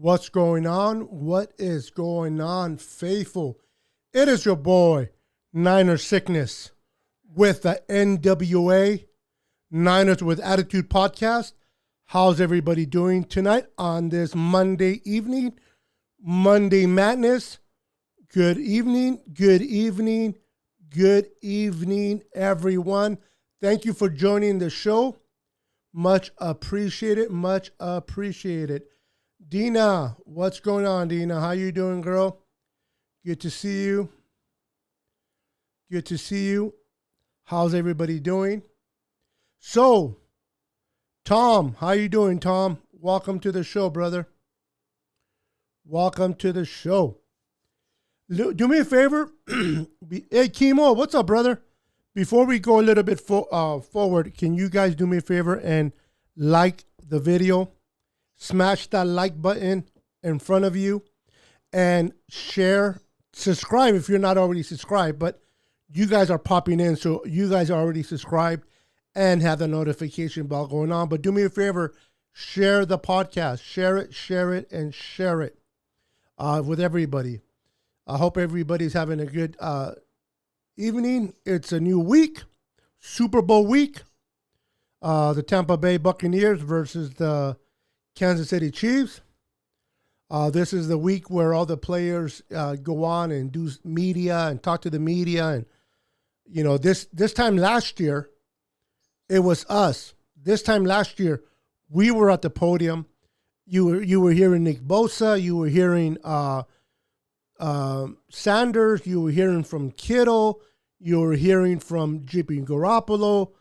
What's going on? What is going on, faithful? It is your boy, Niner Sickness, with the N.W.A. Niners with Attitude podcast. How's everybody doing tonight on this Monday evening? Monday Madness. Good evening, good evening, good evening, everyone. Thank you for joining the show. Much appreciated, much appreciated. Dina, what's going on, Dina? How you doing, girl? Good to see you. Good to see you. How's everybody doing? So, Tom, how you doing, Tom? Welcome to the show, brother. Welcome to the show. Do me a favor. Hey, Kimo, what's up, brother? Before we go a little bit forward, can you guys do me a favor and like the video? Smash that like button in front of you and share, subscribe if you're not already subscribed, but you guys are popping in, so you guys are already subscribed and have the notification bell going on. But do me a favor, share the podcast, share it, and share it with everybody. I hope everybody's having a good evening. It's a new week, Super Bowl week. The Tampa Bay Buccaneers versus the Kansas City Chiefs. This is the week where all the players go on and do media and talk to the media. And, you know, this time last year, it was us. This time last year, we were at the podium. You were hearing Nick Bosa. You were hearing Sanders. You were hearing from Kittle. You were hearing from Jimmy Garoppolo.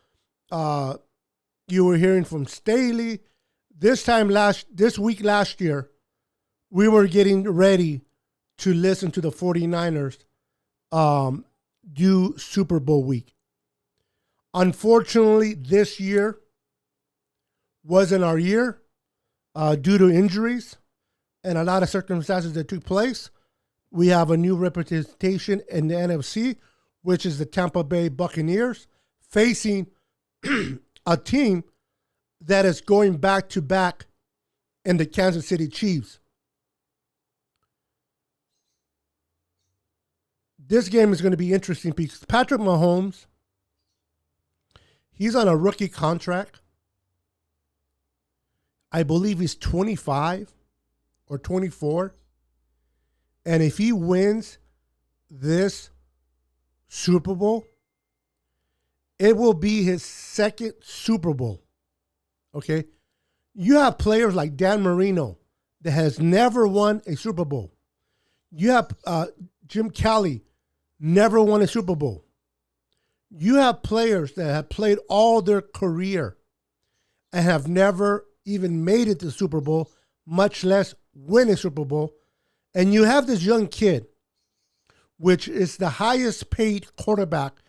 You were hearing from Staley. This week last year, we were getting ready to listen to the 49ers do Super Bowl week. Unfortunately, this year wasn't our year due to injuries and a lot of circumstances that took place. We have a new representation in the NFC, which is the Tampa Bay Buccaneers, facing a team that is going back to back in the Kansas City Chiefs. This game is going to be interesting because Patrick Mahomes, he's on a rookie contract. I believe he's 25 or 24. And if he wins this Super Bowl, it will be his second Super Bowl. Okay, you have players like Dan Marino that has never won a Super Bowl. You have Jim Kelly, never won a Super Bowl. You have players that have played all their career and have never even made it to the Super Bowl, much less win a Super Bowl. And you have this young kid, which is the highest paid quarterback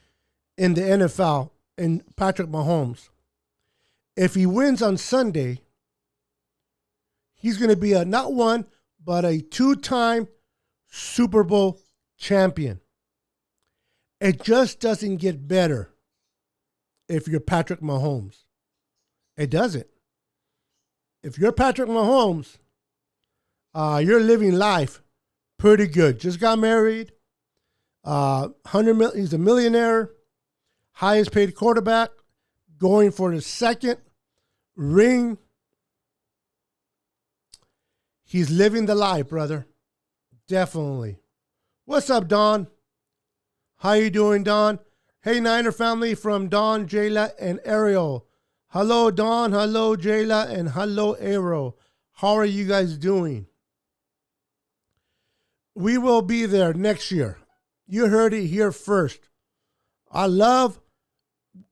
in the NFL, in Patrick Mahomes. If he wins on Sunday, he's going to be a not one, but a two-time Super Bowl champion. It just doesn't get better if you're Patrick Mahomes. It doesn't. If you're Patrick Mahomes, you're living life pretty good. Just got married. $100 million. He's a millionaire, highest paid quarterback, going for his second ring. He's living the life, brother. Definitely. What's up, Don? How you doing, Don? Hey, Niner family, from Don, Jayla, and Ariel. Hello, Don. Hello, Jayla, and hello, Ariel. How are you guys doing? We will be there next year. You heard it here first. I love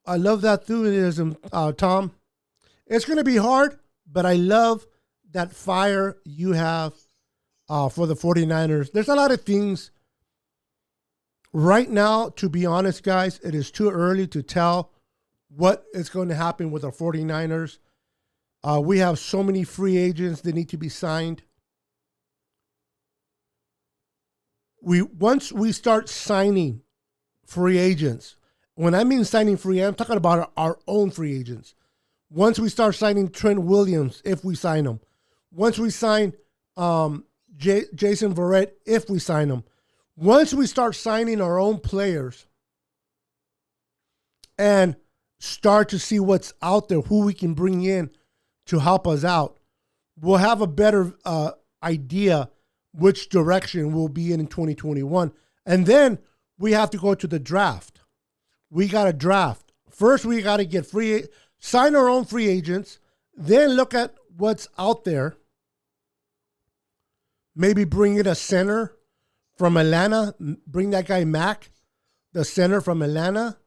that enthusiasm, Tom. It's going to be hard, but I love that fire you have for the 49ers. There's a lot of things right now, to be honest, guys. It is too early to tell what is going to happen with the 49ers. We have so many free agents that need to be signed. Once we start signing free agents, when I mean signing free, I'm talking about our own free agents. Once we start signing Trent Williams, if we sign him. Once we sign Jason Verrett, if we sign him. Once we start signing our own players and start to see what's out there, who we can bring in to help us out, we'll have a better idea which direction we'll be in 2021. And then we have to go to the draft. We got to draft. First, we got to get sign our own free agents, then look at what's out there. Maybe bring in a center from Atlanta. Bring that guy Mack, the center from Atlanta,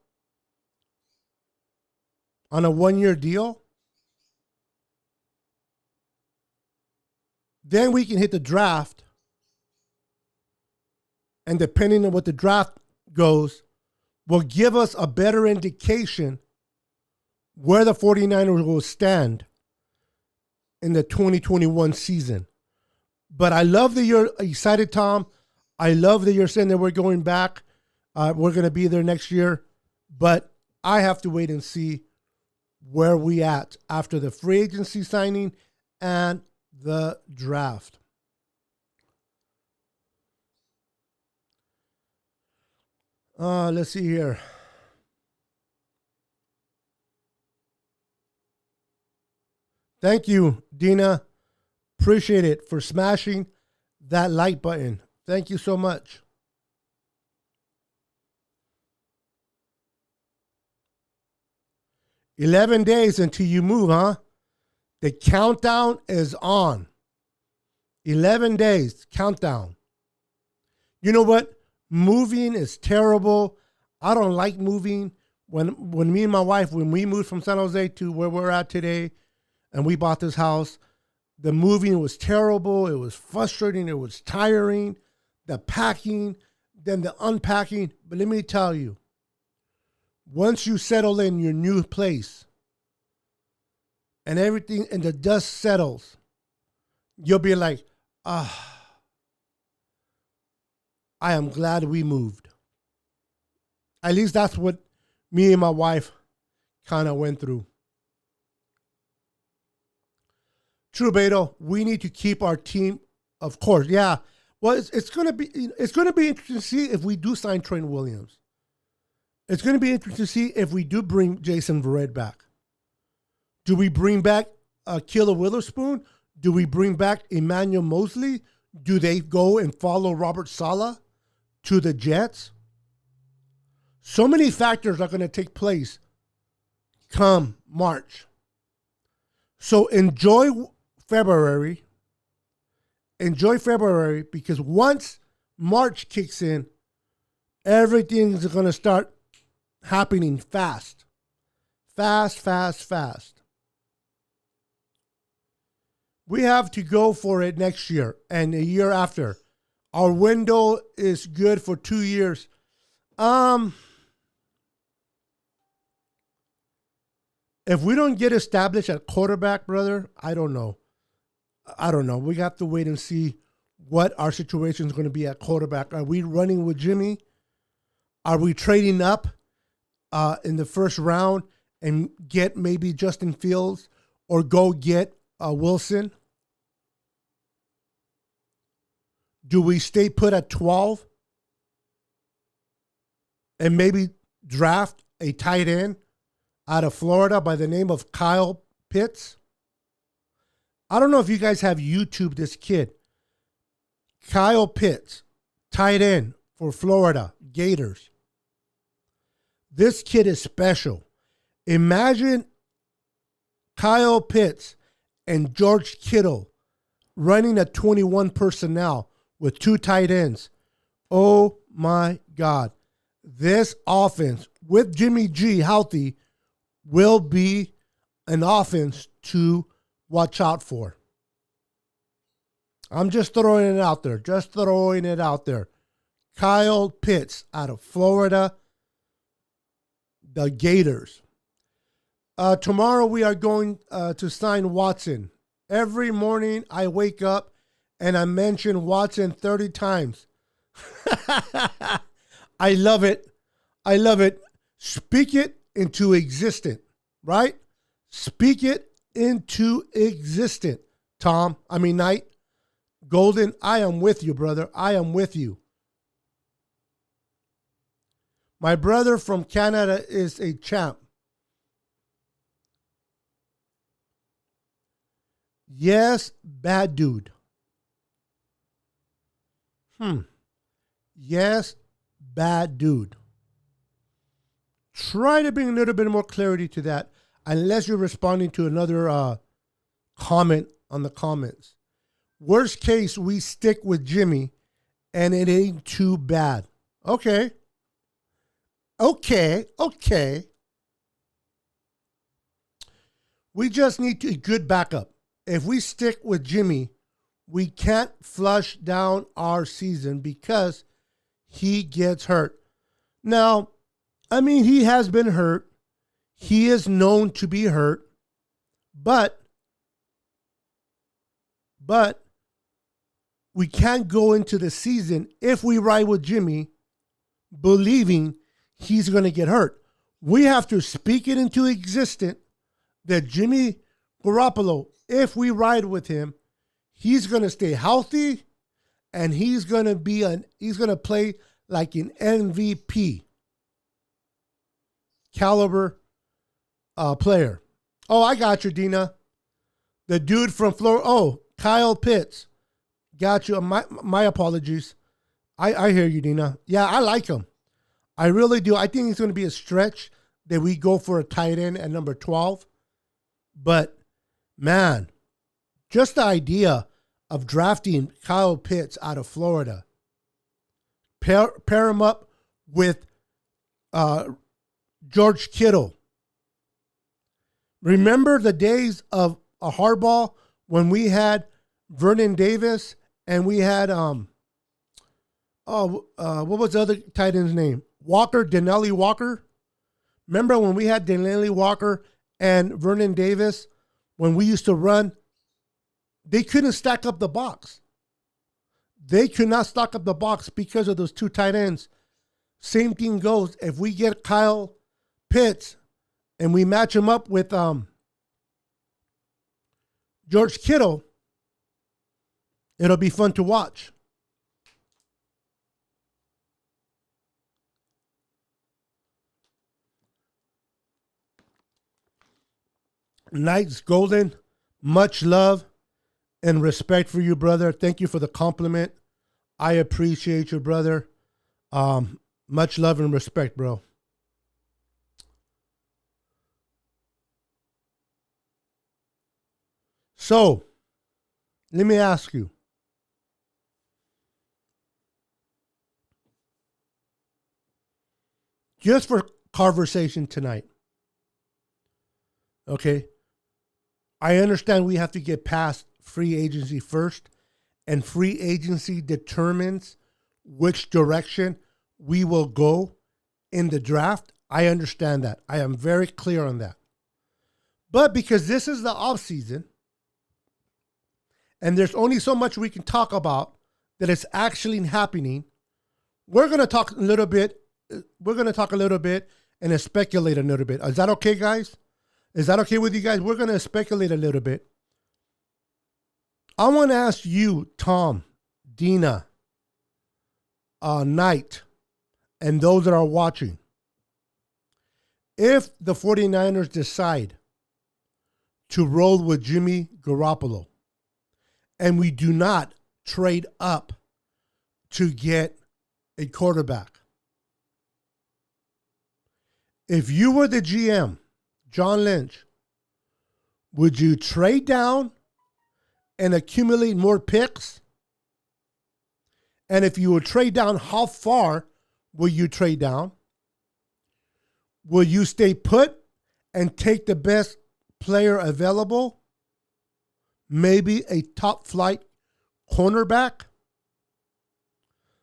on a 1-year deal. Then we can hit the draft. And depending on what the draft goes, will give us a better indication where the 49ers will stand in the 2021 season. But I love that you're excited, Tom. I love that you're saying that we're going back. We're going to be there next year. But I have to wait and see where we at after the free agency signing and the draft. Let's see here. Thank you, Dina. Appreciate it for smashing that like button. Thank you so much. "11 days until you move, huh? The countdown is on. 11 days, countdown. You know what? Moving is terrible. I don't like moving. When me and my wife, when we moved from San Jose to where we're at today, and we bought this house, the moving was terrible. It was frustrating. It was tiring. The packing, then the unpacking. But let me tell you, once you settle in your new place and everything and the dust settles, you'll be like, I am glad we moved. At least that's what me and my wife kind of went through. True, Beto. We need to keep our team, of course. Yeah. Well, it's gonna be interesting to see if we do sign Trent Williams. It's gonna be interesting to see if we do bring Jason Verrett back. Do we bring back Killer Witherspoon? Do we bring back Emmanuel Mosley? Do they go and follow Robert Saleh to the Jets? So many factors are going to take place come March. So enjoy February. Enjoy February, because once March kicks in, everything's going to start happening fast. Fast. We have to go for it next year and a year after. Our window is good for 2 years. If we don't get established at quarterback, brother, I don't know. We have to wait and see what our situation is going to be at quarterback. Are we running with Jimmy? Are we trading up in the first round and get maybe Justin Fields, or go get Wilson? Do we stay put at 12 and maybe draft a tight end out of Florida by the name of Kyle Pitts? I don't know if you guys have YouTube this kid. Kyle Pitts, tight end for Florida Gators. This kid is special. Imagine Kyle Pitts and George Kittle running a 21 personnel with 2 tight ends. Oh my God. This offense with Jimmy G healthy will be an offense to watch out for. I'm just throwing it out there. Just throwing it out there. Kyle Pitts out of Florida, the Gators. Tomorrow we are going to sign Watson. Every morning I wake up and I mention Watson 30 times. I love it. I love it. Speak it into existence, right? Speak it into existence. Knight. Golden, I am with you, brother. I am with you. My brother from Canada is a champ. Yes, bad dude. Yes, bad dude. Try to bring a little bit more clarity to that, unless you're responding to another comment on the comments. Worst case, we stick with Jimmy, and it ain't too bad. Okay. We just need a good backup. If we stick with Jimmy, we can't flush down our season because he gets hurt. Now, he has been hurt. He is known to be hurt. But we can't go into the season, if we ride with Jimmy, believing he's going to get hurt. We have to speak it into existence that Jimmy Garoppolo, if we ride with him, he's going to stay healthy and he's going to play like an MVP caliber player. Oh, I got you, Dina. The dude from Florida. Oh, Kyle Pitts. Got you. My apologies. I hear you, Dina. Yeah, I like him. I really do. I think it's going to be a stretch that we go for a tight end at number 12. But, man, just the idea of drafting Kyle Pitts out of Florida, pair him up with George Kittle. Remember the days of a hardball when we had Vernon Davis and we had what was the other tight end's name? Denelli Walker. Remember when we had Denelli Walker and Vernon Davis, when we used to run, they couldn't stack up the box. They could not stock up the box because of those 2 tight ends. Same thing goes if we get Kyle Pitts and we match him up with George Kittle, it'll be fun to watch. Knights Golden, much love and respect for you, brother. Thank you for the compliment. I appreciate you, brother. Much love and respect, bro. So, let me ask you. Just for conversation tonight. Okay. I understand we have to get past free agency first, and free agency determines which direction we will go in the draft. I understand that. I am very clear on that. But because this is the off season, and there's only so much we can talk about that is actually happening, we're going to talk a little bit. We're going to talk a little bit and speculate a little bit. Is that okay, guys? Is that okay with you guys? We're going to speculate a little bit. I want to ask you, Tom, Dina, Knight, and those that are watching, if the 49ers decide to roll with Jimmy Garoppolo and we do not trade up to get a quarterback, If you were the GM, John Lynch, would you trade down and accumulate more picks? And if you would trade down, how far will you trade down? Will you stay put and take the best player available? Maybe a top flight cornerback?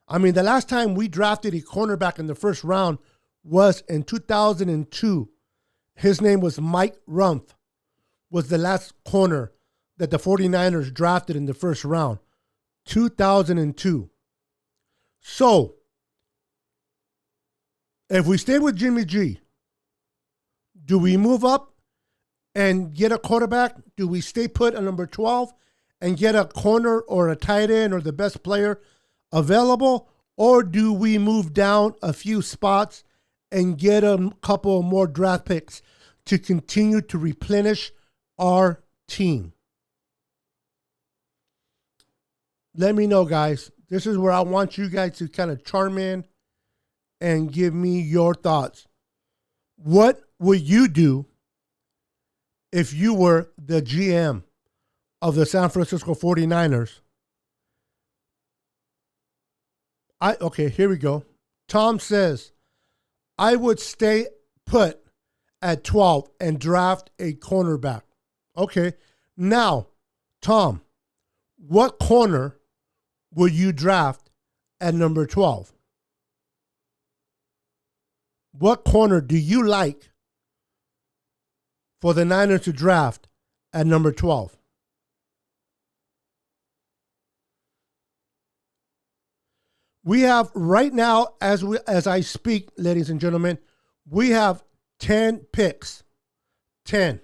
I mean, the last time we drafted a cornerback in the first round was in 2002. His name was Mike Rumph, was the last corner that the 49ers drafted in the first round, 2002. So, if we stay with Jimmy G, do we move up and get a quarterback? Do we stay put at number 12 and get a corner or a tight end or the best player available? Or do we move down a few spots and get a couple more draft picks to continue to replenish our team? Let me know, guys. This is where I want you guys to kind of chime in and give me your thoughts. What would you do if you were the GM of the San Francisco 49ers? Okay, here we go. Tom says, I would stay put at 12 and draft a cornerback. Okay, now, Tom, what corner would you draft at number 12? What corner do you like for the Niners to draft at number 12? We have right now, as I speak, ladies and gentlemen, we have 10 picks. 10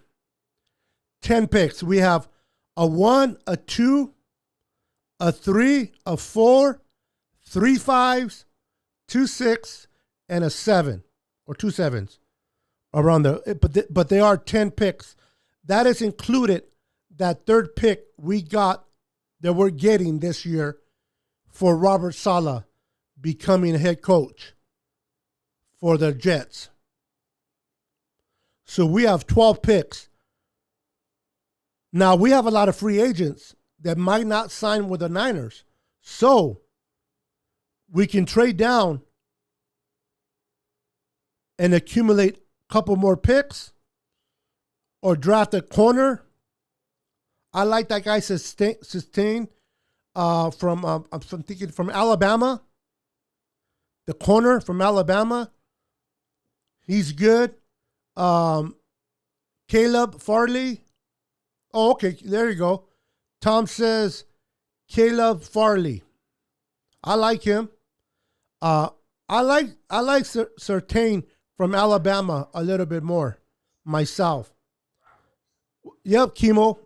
picks. We have a 1, a 2, a 3, a 4, 3 5s, 2 6, and a 7 or 2 7s around there. But they are 10 picks. That is included that third pick we got that we're getting this year for Robert Saleh becoming head coach for the Jets. So we have 12 picks. Now, we have a lot of free agents that might not sign with the Niners. So we can trade down and accumulate a couple more picks or draft a corner. I like that guy Sustain from Alabama. The corner from Alabama. He's good. Caleb Farley. Oh, okay. There you go. Tom says Caleb Farley. I like him. I like Surtain from Alabama a little bit more myself. Yep, Chemo.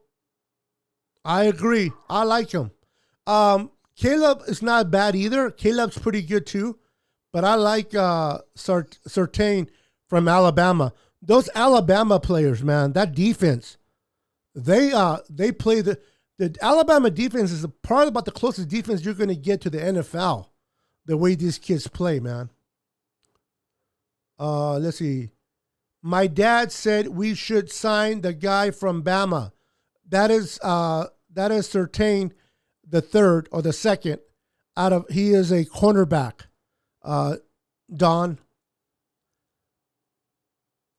I agree. I like him. Caleb is not bad either. Caleb's pretty good too. But I like Surtain from Alabama. Those Alabama players, man, that defense, they play the Alabama defense is probably about the closest defense you're going to get to the NFL. The way these kids play, man. Let's see. My dad said we should sign the guy from Bama. That is Surtain the third or the second he is a cornerback. Don.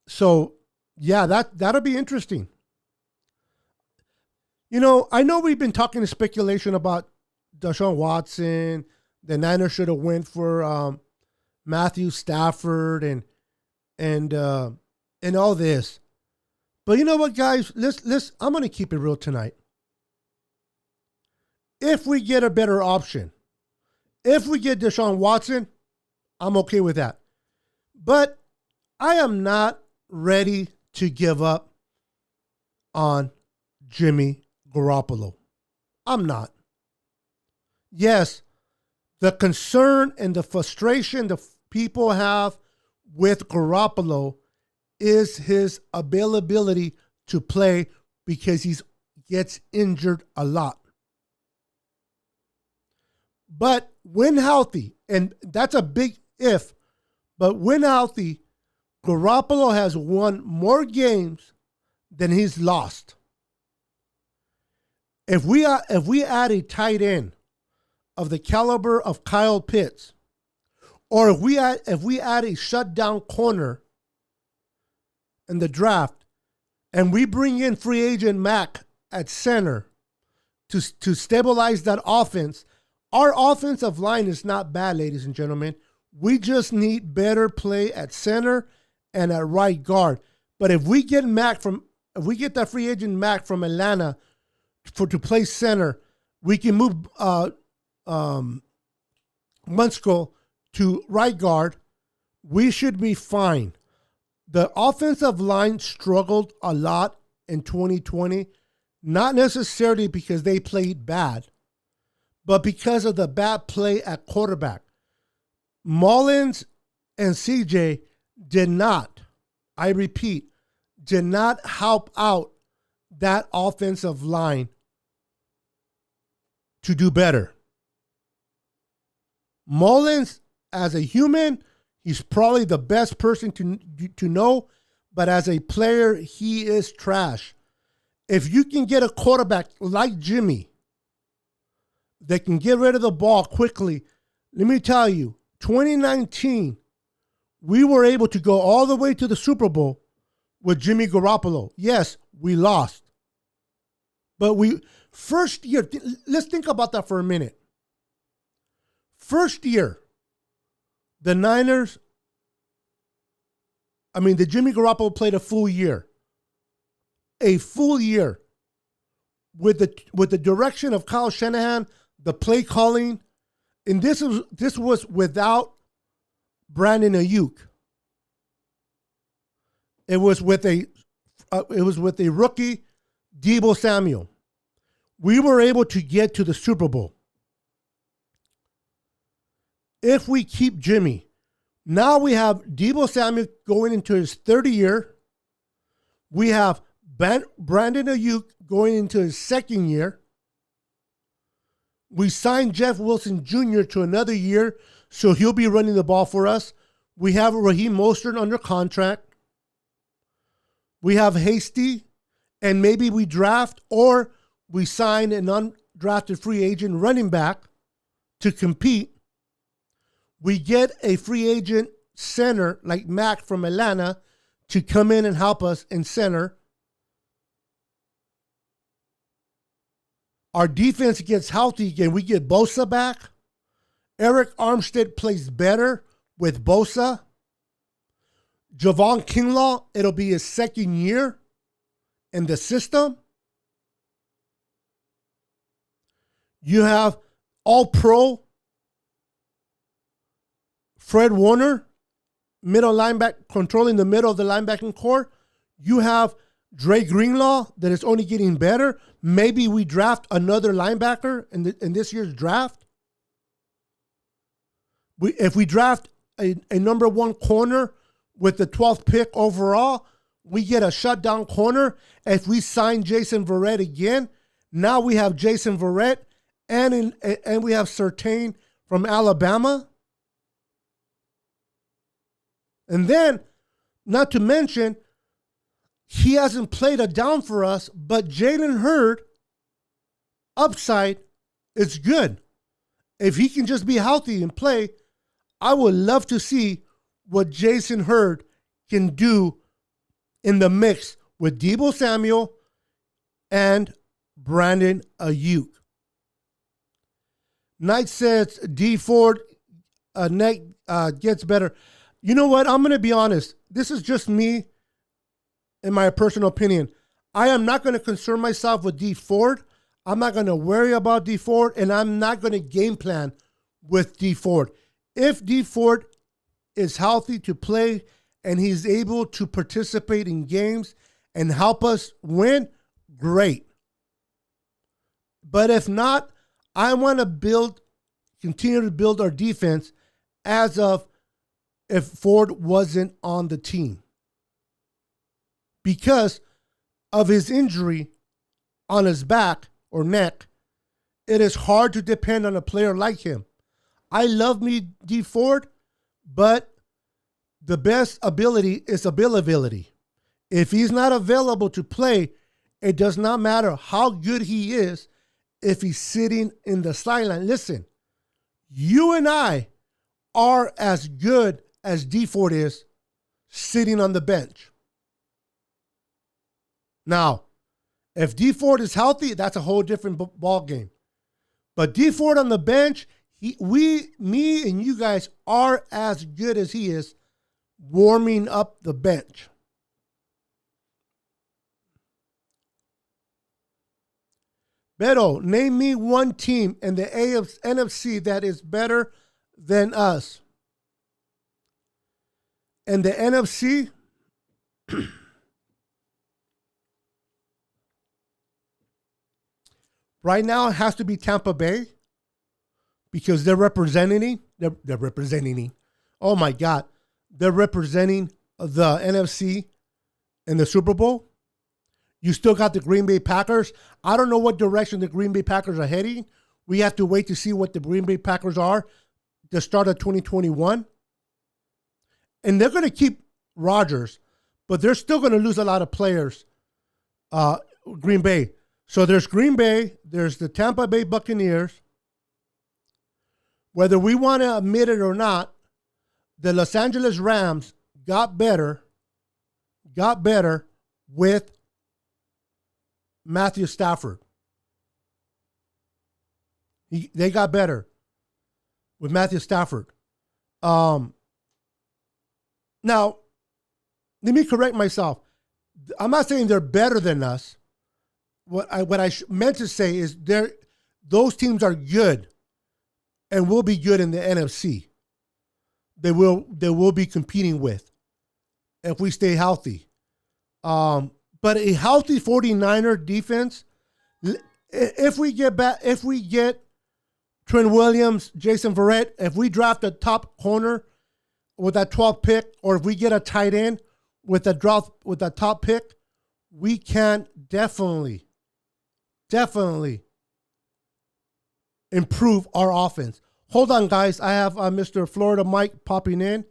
So yeah, that'll be interesting. You know, I know we've been talking to speculation about Deshaun Watson. The Niners should have went for Matthew Stafford and all this. But you know what, guys? Let's I'm gonna keep it real tonight. If we get a better option, if we get Deshaun Watson, I'm okay with that. But I am not ready to give up on Jimmy Garoppolo. I'm not. Yes, the concern and the frustration the people have with Garoppolo is his availability to play because he gets injured a lot. But when healthy, and that's a big if, but when healthy, Garoppolo has won more games than he's lost. If we add a tight end of the caliber of Kyle Pitts, or if we add a shutdown corner in the draft, and we bring in free agent Mack at center to stabilize that offense, our offensive line is not bad, ladies and gentlemen. We just need better play at center and at right guard. But if we get that free agent Mack from Atlanta to play center, we can move Munsko to right guard. We should be fine. The offensive line struggled a lot in 2020, not necessarily because they played bad, but because of the bad play at quarterback. Mullins and CJ did not, I repeat, did not help out that offensive line to do better. Mullins, as a human, he's probably the best person to know, but as a player, he is trash. If you can get a quarterback like Jimmy that can get rid of the ball quickly, let me tell you, 2019, we were able to go all the way to the Super Bowl with Jimmy Garoppolo. Yes, we lost. But first year, let's think about that for a minute. First year, the Jimmy Garoppolo played a full year. A full year. With the direction of Kyle Shanahan, the play calling, and this was without Brandon Ayuk. It was with a rookie, Deebo Samuel. We were able to get to the Super Bowl. If we keep Jimmy, now we have Deebo Samuel going into his third year. We have Brandon Ayuk going into his second year. We signed Jeff Wilson Jr. to another year, so he'll be running the ball for us. We have Raheem Mostert under contract. We have Hasty, and maybe we draft or we sign an undrafted free agent running back to compete. We get a free agent center like Mack from Atlanta to come in and help us in center. Our defense gets healthy again. We get Bosa back. Eric Armstead plays better with Bosa. Javon Kinlaw, it'll be his second year in the system. You have All-Pro Fred Warner, middle linebacker, controlling the middle of the linebacking core. You have Dre Greenlaw that is only getting better. Maybe we draft another linebacker in this year's draft. If we draft a number one corner with the 12th pick overall, we get a shutdown corner. If we sign Jason Verrett again, now we have Jason Verrett and we have Surtain from Alabama. And then, not to mention, he hasn't played a down for us, but Jalen Hurd, upside, is good. If he can just be healthy and play, I would love to see what Jason Hurd can do in the mix with Deebo Samuel and Brandon Ayuk. Knight says D Ford gets better. You know what? I'm going to be honest. This is just me in my personal opinion. I am not going to concern myself with D Ford. I'm not going to worry about D Ford, and I'm not going to game plan with D Ford. If D Ford is healthy to play and he's able to participate in games and help us win, great. But if not, I want to continue to build our defense as of if Ford wasn't on the team. Because of his injury on his back or neck, it is hard to depend on a player like him. I love me D Ford, but the best ability is availability. If he's not available to play, it does not matter how good he is if he's sitting in the sideline. Listen, you and I are as good as D Ford is sitting on the bench. Now, if D Ford is healthy, that's a whole different ball game. But D Ford on the bench, me and you guys are as good as he is warming up the bench. Beto, name me one team in the NFC that is better than us. In the NFC, right now it has to be Tampa Bay because they're representing. They're representing. Oh my God, they're representing the NFC in the Super Bowl. You still got the Green Bay Packers. I don't know what direction the Green Bay Packers are heading. We have to wait to see what the Green Bay Packers are the start of 2021. And they're going to keep Rodgers, but they're still going to lose a lot of players, Green Bay. So there's Green Bay. There's the Tampa Bay Buccaneers. Whether we want to admit it or not, the Los Angeles Rams got better with Matthew Stafford. They got better with Matthew Stafford. Now, let me correct myself. I'm not saying they're better than us. What I meant to say is those teams are good and will be good in the NFC. They will be competing with if we stay healthy. But a healthy 49er defense, if we get Trent Williams, Jason Verrett, if we draft a top corner with that 12th pick, or if we get a tight end with a top pick, we can definitely improve our offense. Hold on, guys. I have Mr. Florida Mike popping in.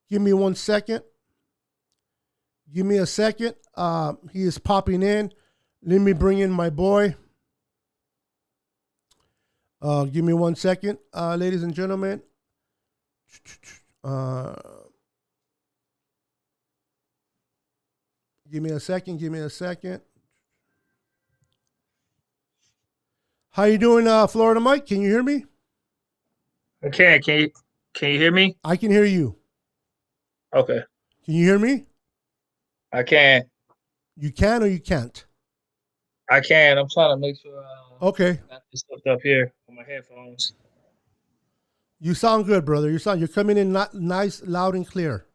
Give me 1 second. Give me a second. He is popping in. Let me bring in my boy. Give me 1 second, ladies and gentlemen. Give me a second. How you doing, Florida Mike? Can you hear me? I can. Can you hear me? I can hear you. Okay. Can you hear me? I can. You can or you can't? I can. I'm trying to make sure Okay. I got this stuff up here on my headphones. You sound good, brother. You're coming in nice, loud and clear.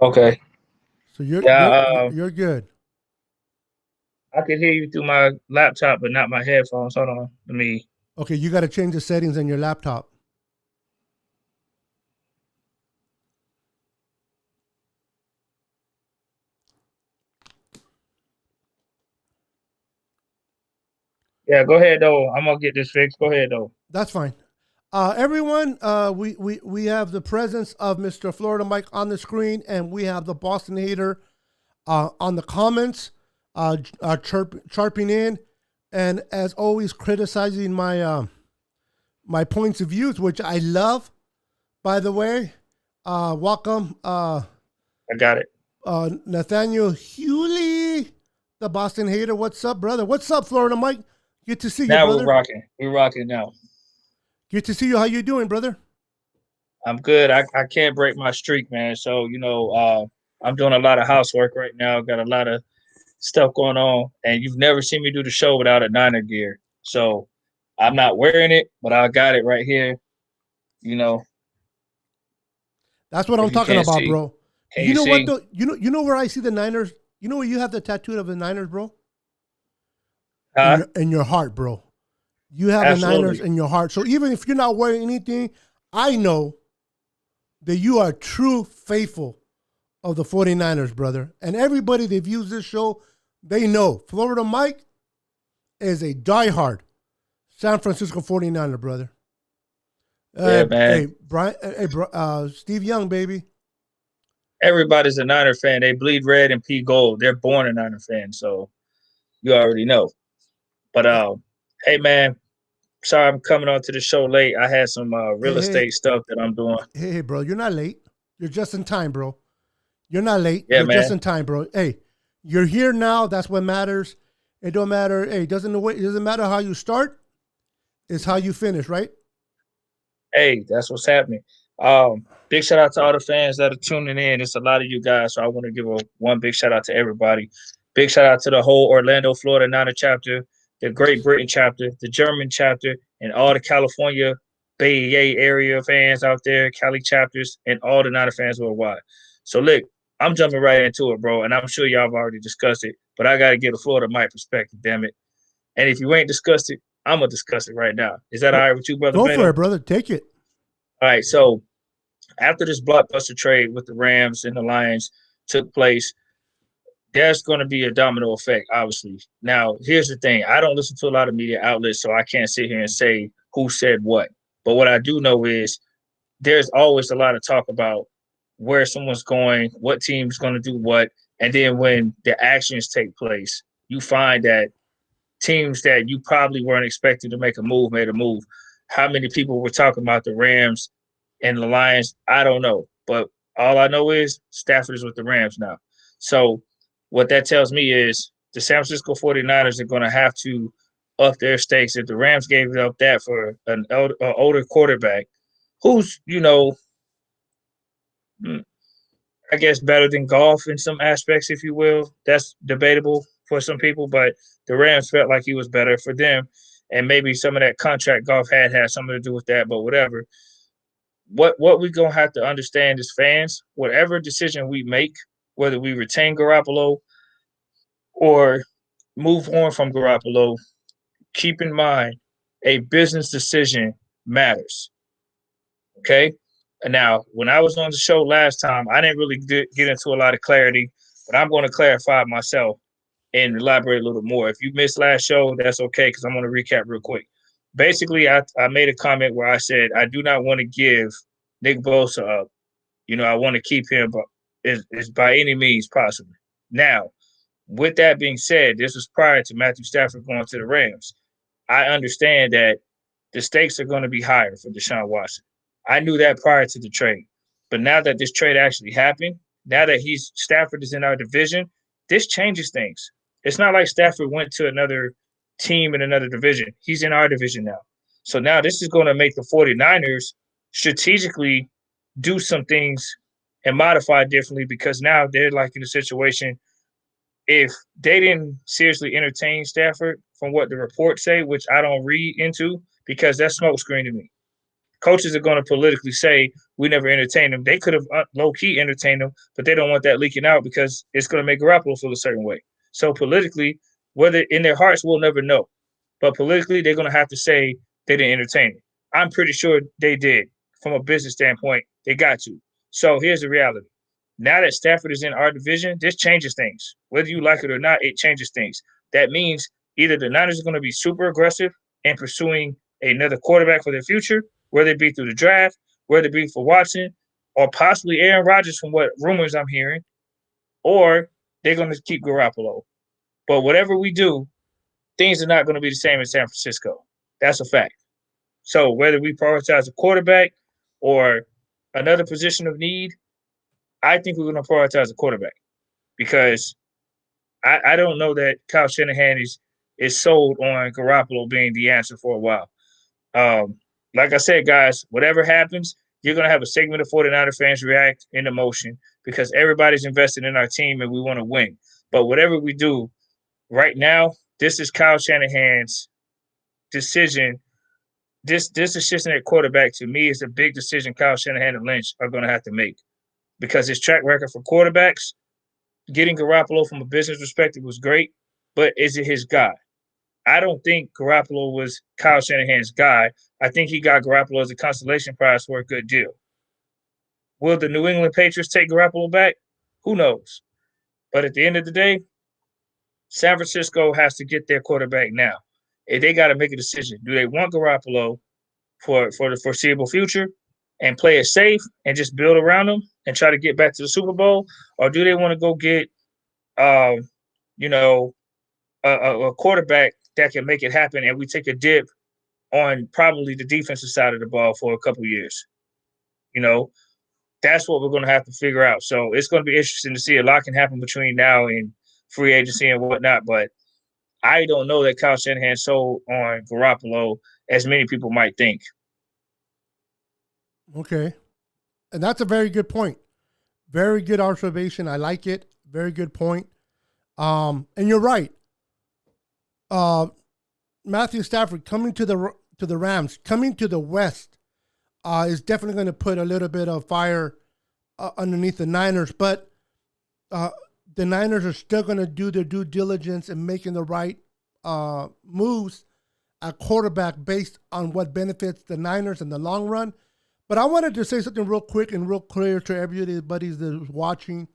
Okay. So you're Yeah, you're good. I can hear you through my laptop, but not my headphones. Hold on. Let me. Okay, you got to change the settings on your laptop. Yeah, go ahead though. I'm gonna get this fixed. Go ahead though. That's fine. Everyone, we have the presence of Mr. Florida Mike on the screen, and we have the Boston Hater on the comments, chirping in, and as always, criticizing my points of views, which I love. By the way, welcome, I got it. Nathaniel Hewley, the Boston Hater. What's up, brother? What's up, Florida Mike? Good to see you, Now brother. we're rocking. We're rocking now. Good to see you. How you doing, brother? I'm good. I can't break my streak, man. So, I'm doing a lot of housework right now. Got a lot of stuff going on. And you've never seen me do the show without a Niner gear. So I'm not wearing it, but I got it right here. You know, That's what I'm if you talking can't about, see. bro. Can You you know what see? though? You know where I see the Niners? You know where you have the tattoo of the Niners, bro? Huh? In your heart, bro. You have the Niners Absolutely. in your heart. So even if you're not wearing anything, I know that you are true faithful of the 49ers, brother. And everybody that views this show, they know Florida Mike is a diehard San Francisco 49er, brother. Yeah, man. Hey, Brian, Steve Young, baby. everybody's a Niner fan. They bleed red and pea gold. They're born a Niner fan, so you already know. But Hey, hey man, sorry I'm coming on to the show late. I had some real hey, estate stuff that I'm doing. hey, bro, you're not late. You're just in time, bro. You're not late. Yeah, You're just man. in time, bro. Hey, you're here now. That's what matters. It don't matter. Hey, it doesn't matter how you start. It's how you finish, right? Hey, that's what's happening. Big shout out to all the fans that are tuning in. It's a lot of you guys, so I want to give one big shout out to everybody. Big shout out to the whole Orlando, Florida Niner chapter, the Great Britain chapter, the German chapter, and all the California Bay area fans out there, Cali chapters, and all the Niner fans worldwide. So look, I'm jumping right into it, bro, and I'm sure y'all have already discussed it, but I got to get a Florida Mike perspective, damn it. And if you ain't discussed it, I'm gonna discuss it right now. Is that all Go, right with you, brother go for Bano? it, brother. Take it. All right, so after this blockbuster trade with the Rams and the Lions took place, there's going to be a domino effect, obviously. Now, here's the thing: I don't listen to a lot of media outlets, so I can't sit here and say who said what. But what I do know is there's always a lot of talk about where someone's going, what team's going to do what, and then when the actions take place, you find that teams that you probably weren't expecting to make a move made a move. How many people were talking about the Rams and the Lions? I don't know. But all I know is Stafford is with the Rams now. So what that tells me is the San Francisco 49ers are going to have to up their stakes. If the Rams gave up that for an older quarterback who's, I guess better than golf in some aspects, if you will. That's debatable for some people, but the Rams felt like he was better for them, and maybe some of that contract golf had something to do with that. But whatever. What we gonna have to understand as fans, whatever decision we make, whether we retain Garoppolo or move on from Garoppolo, keep in mind a business decision matters. Okay. Now, when I was on the show last time, I didn't really get into a lot of clarity, but I'm going to clarify myself and elaborate a little more. If you missed last show, that's okay because I'm going to recap real quick. Basically, I made a comment where I said I do not want to give Nick Bosa up. I want to keep him is by any means possible. Now, with that being said, this was prior to Matthew Stafford going to the Rams. I understand that the stakes are going to be higher for Deshaun Watson. I knew that prior to the trade. But now that this trade actually happened, now that Stafford is in our division, this changes things. It's not like Stafford went to another team in another division. He's in our division now. So now this is going to make the 49ers strategically do some things and modify differently because now they're like in a situation if they didn't seriously entertain Stafford from what the reports say, which I don't read into because that's smokescreen to me. Coaches are going to politically say we never entertained him. They could have low key entertained him, but they don't want that leaking out because it's going to make Garoppolo feel a certain way. So politically, whether in their hearts, we'll never know. But politically, they're going to have to say they didn't entertain him. I'm pretty sure they did. From a business standpoint, they got to. So here's the reality. Now that Stafford is in our division, this changes things. Whether you like it or not, it changes things. That means either the Niners are going to be super aggressive in pursuing another quarterback for their future, whether it be through the draft, whether it be for Watson, or possibly Aaron Rodgers, from what rumors I'm hearing, or they're going to keep Garoppolo. But whatever we do, things are not going to be the same in San Francisco. That's a fact. So whether we prioritize a quarterback or another position of need, I think we're going to prioritize a quarterback because I don't know that Kyle Shanahan is sold on Garoppolo being the answer for a while. Um, like I said, guys, whatever happens, you're going to have a segment of 49er fans react in emotion because everybody's invested in our team and we want to win. But whatever we do right now, this is Kyle Shanahan's decision. This decision at quarterback to me is a big decision Kyle Shanahan and Lynch are going to have to make because his track record for quarterbacks, getting Garoppolo from a business perspective was great, but is it his guy? I don't think Garoppolo was Kyle Shanahan's guy. I think he got Garoppolo as a consolation prize for a good deal. Will the New England Patriots take Garoppolo back? Who knows? But at the end of the day, San Francisco has to get their quarterback now. If they got to make a decision. Do they want Garoppolo for the foreseeable future, and play it safe and just build around them and try to get back to the Super Bowl, or do they want to go get, um, you know, a quarterback that can make it happen, and we take a dip on probably the defensive side of the ball for a couple years? You know, that's what we're going to have to figure out. So it's going to be interesting to see. A lot can happen between now and free agency and whatnot, but I don't know that Kyle Shanahan sold on Garoppolo as many people might think. Okay. And that's a very good point. Very good observation. I like it. Very good point. And you're right. Uh, Matthew Stafford coming to the Rams, coming to the West, is definitely going to put a little bit of fire underneath the Niners. But the Niners are still going to do their due diligence in making the right moves at quarterback based on what benefits the Niners in the long run. But I wanted to say something real quick and real clear to everybody that's watching.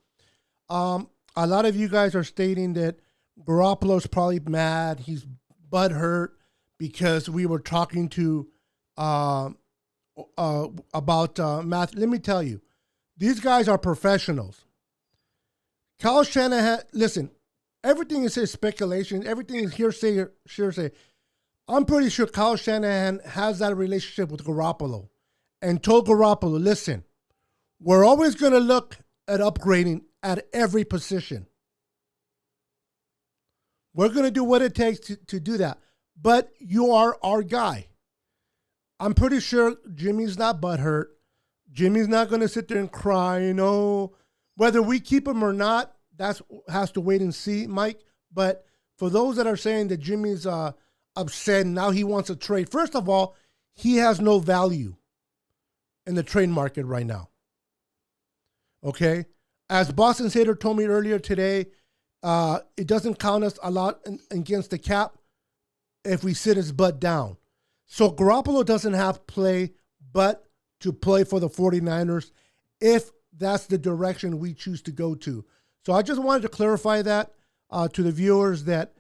A lot of you guys are stating that Garoppolo's probably mad. He's butthurt because we were talking to about math. Let me tell you, these guys are professionals. Kyle Shanahan, listen, everything is his speculation. Everything is hearsay. I'm pretty sure Kyle Shanahan has that relationship with Garoppolo and told Garoppolo, listen, we're always going to look at upgrading at every position. We're going to do what it takes to do that. But you are our guy. I'm pretty sure Jimmy's not butthurt. Jimmy's not going to sit there and cry, Whether we keep him or not, that has to wait and see, Mike. But for those that are saying that Jimmy's upset and now he wants a trade, first of all, he has no value in the trade market right now. Okay? As Boston's hater told me earlier today, it doesn't count us a lot against the cap if we sit his butt down. So Garoppolo doesn't have play but to play for the 49ers if that's the direction we choose to go to. So I just wanted to clarify that to the viewers that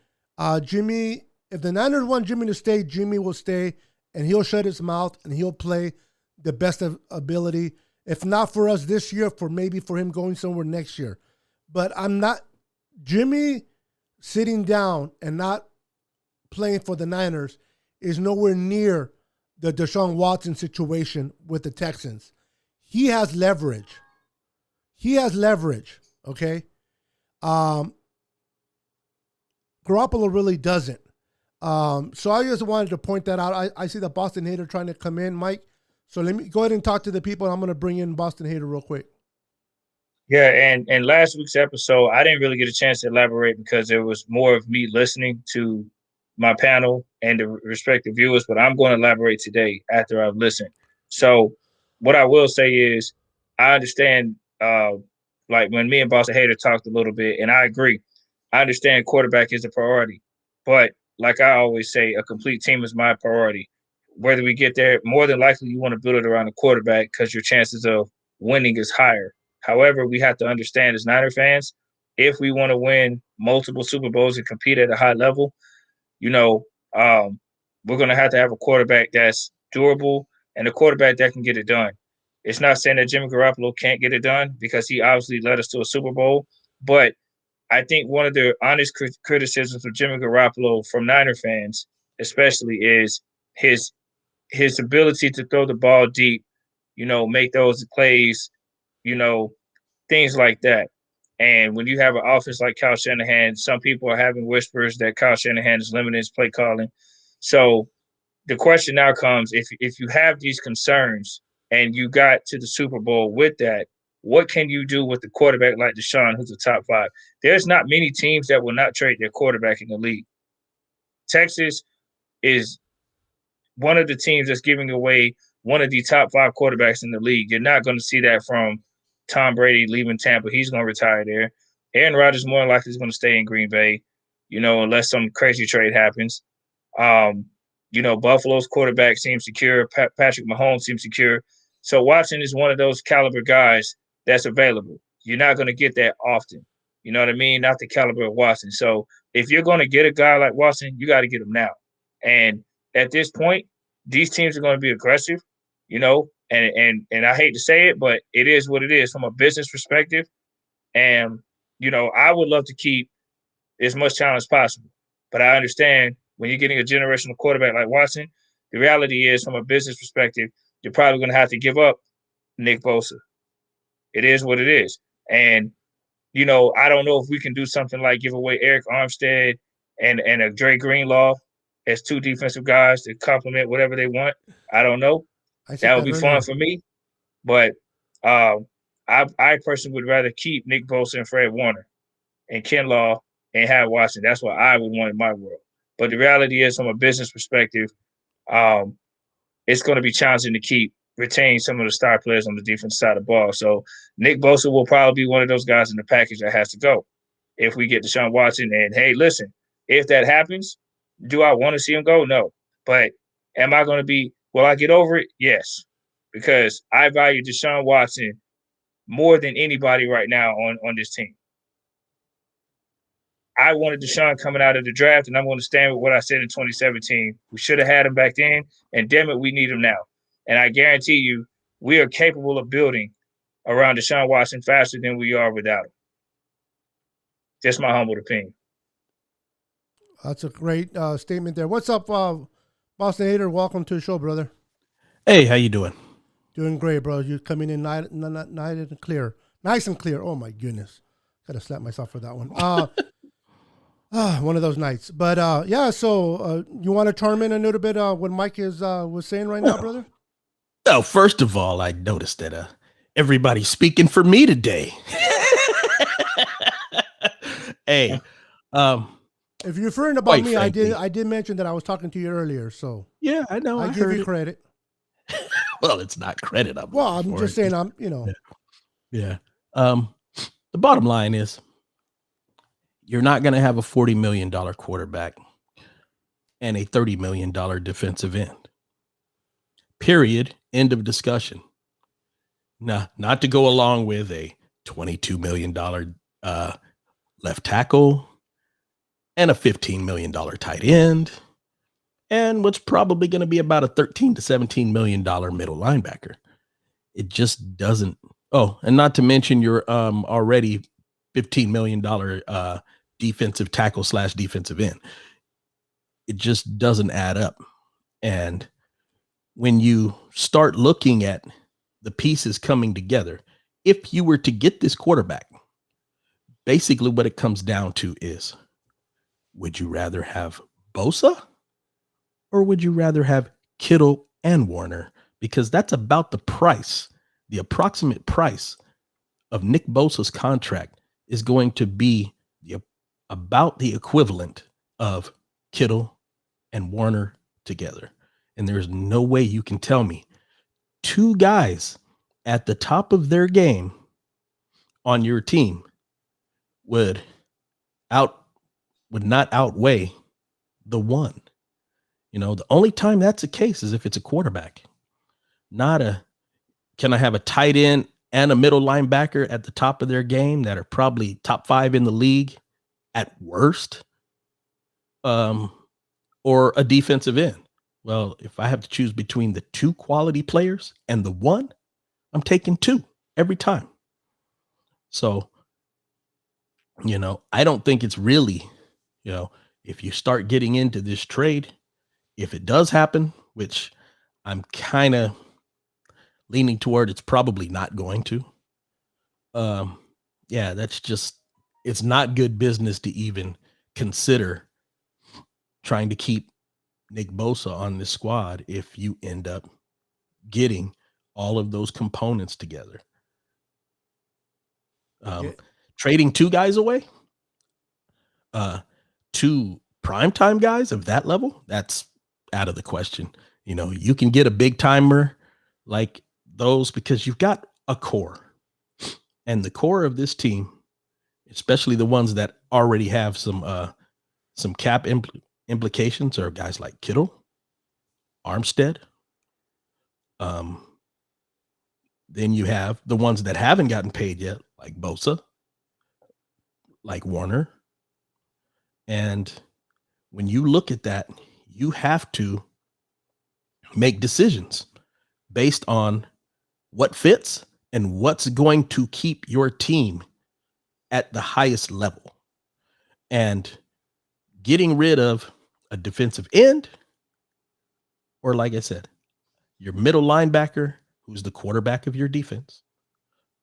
Jimmy, if the Niners want Jimmy to stay, Jimmy will stay, and he'll shut his mouth and he'll play the best of ability. If not for us this year, maybe for him going somewhere next year. But Jimmy sitting down and not playing for the Niners is nowhere near the Deshaun Watson situation with the Texans. He has leverage. Okay? Garoppolo really doesn't. So I just wanted to point that out. I see the Boston hater trying to come in, Mike. So let me go ahead and talk to the people. I'm going to bring in Boston hater real quick. Yeah, and last week's episode, I didn't really get a chance to elaborate because it was more of me listening to my panel and the respective viewers, but I'm going to elaborate today after I've listened. So what I will say is I understand, like when me and Boston Hater talked a little bit, and I agree. I understand quarterback is a priority, but like I always say, a complete team is my priority. Whether we get there, more than likely you want to build it around the quarterback because your chances of winning is higher. However, we have to understand as Niner fans, if we want to win multiple Super Bowls and compete at a high level, you know, we're going to have a quarterback that's durable and a quarterback that can get it done. It's not saying that Jimmy Garoppolo can't get it done because he obviously led us to a Super Bowl, but I think one of the honest criticisms of Jimmy Garoppolo from Niner fans, especially, is his ability to throw the ball deep, make those plays, you know, things like that. And when you have an offense like Kyle Shanahan, some people are having whispers that Kyle Shanahan is limiting his play calling. So the question now comes: if you have these concerns and you got to the Super Bowl with that, what can you do with the quarterback like Deshaun, who's a top five? There's not many teams that will not trade their quarterback in the league. Texas is one of the teams that's giving away one of the top five quarterbacks in the league. You're not going to see that from Tom Brady leaving Tampa. He's going to retire there. Aaron Rodgers more likely is going to stay in Green Bay, unless some crazy trade happens. Buffalo's quarterback seems secure. Patrick Mahomes seems secure. So Watson is one of those caliber guys that's available. You're not going to get that often. You know what I mean? Not the caliber of Watson. So if you're going to get a guy like Watson, you got to get him now. And at this point, these teams are going to be aggressive, And I hate to say it, but it is what it is from a business perspective. And I would love to keep as much talent as possible, but I understand when you're getting a generational quarterback like Watson, the reality is from a business perspective, you're probably going to have to give up Nick Bosa. It is what it is, and I don't know if we can do something like give away Eric Armstead and a Dre Greenlaw as two defensive guys to complement whatever they want. I don't know. I said That would that be fun earlier. for me, but um, I personally would rather keep Nick Bosa and Fred Warner and Kinlaw and have Watson. That's what I would want in my world. But the reality is, from a business perspective, um, it's going to be challenging to retain some of the star players on the defense side of the ball. So Nick Bosa will probably be one of those guys in the package that has to go if we get Deshaun Watson. And hey, listen, if that happens, do I want to see him go? No. But am I going to be? Will I get over it? Yes, because I value Deshaun Watson more than anybody right now on this team. I wanted Deshaun coming out of the draft, and I'm going to stand with what I said in 2017. We should have had him back then, and damn it, we need him now. And I guarantee you, we are capable of building around Deshaun Watson faster than we are without him. Just my humble opinion. That's a great statement there. What's up, Boston Hater? Welcome to the show, brother. Hey, how you doing? Doing great, bro. You're coming in nice and clear. Nice and clear. Oh, my goodness. Got to slap myself for that one. One of those nights. But, yeah, so you want to chime in a little bit what Mike was saying right now, brother? Oh, first of all, I noticed that everybody's speaking for me today. Hey, if you're referring about me, frankly, I did mention that I was talking to you earlier, so yeah, I know. I give you credit. Well, it's not credit. I'm just saying Yeah. The bottom line is you're not going to have a $40 million quarterback and a $30 million defensive end. Period. End of discussion. Nah, not to go along with a $22 million left tackle and a $15 million tight end, and what's probably going to be about a $13 to $17 million middle linebacker. It just doesn't. Oh, and not to mention your already $15 million defensive tackle / defensive end. It just doesn't add up. And when you start looking at the pieces coming together, if you were to get this quarterback, basically what it comes down to is, would you rather have Bosa or would you rather have Kittle and Warner? Because that's about the price, the approximate price of Nick Bosa's contract is going to be about the equivalent of Kittle and Warner together. And there's no way you can tell me two guys at the top of their game on your team would not outweigh the one. The only time that's the case is if it's a quarterback, can I have a tight end and a middle linebacker at the top of their game that are probably top 5 in the league at worst, or a defensive end. Well, if I have to choose between the two quality players and the one, I'm taking 2 every time. So, I don't think it's really, if you start getting into this trade, if it does happen, which I'm kind of leaning toward, it's probably not going to. Yeah, it's not good business to even consider trying to keep Nick Bosa on this squad if you end up getting all of those components together. Trading 2 guys away, 2 primetime guys of that level, that's out of the question. You can get a big timer like those because you've got a core, and the core of this team, especially the ones that already have some cap implications, are guys like Kittle, Armstead. Then you have the ones that haven't gotten paid yet, like Bosa, like Warner. And when you look at that, you have to make decisions based on what fits and what's going to keep your team at the highest level. And getting rid of a defensive end, or like I said, your middle linebacker, who's the quarterback of your defense,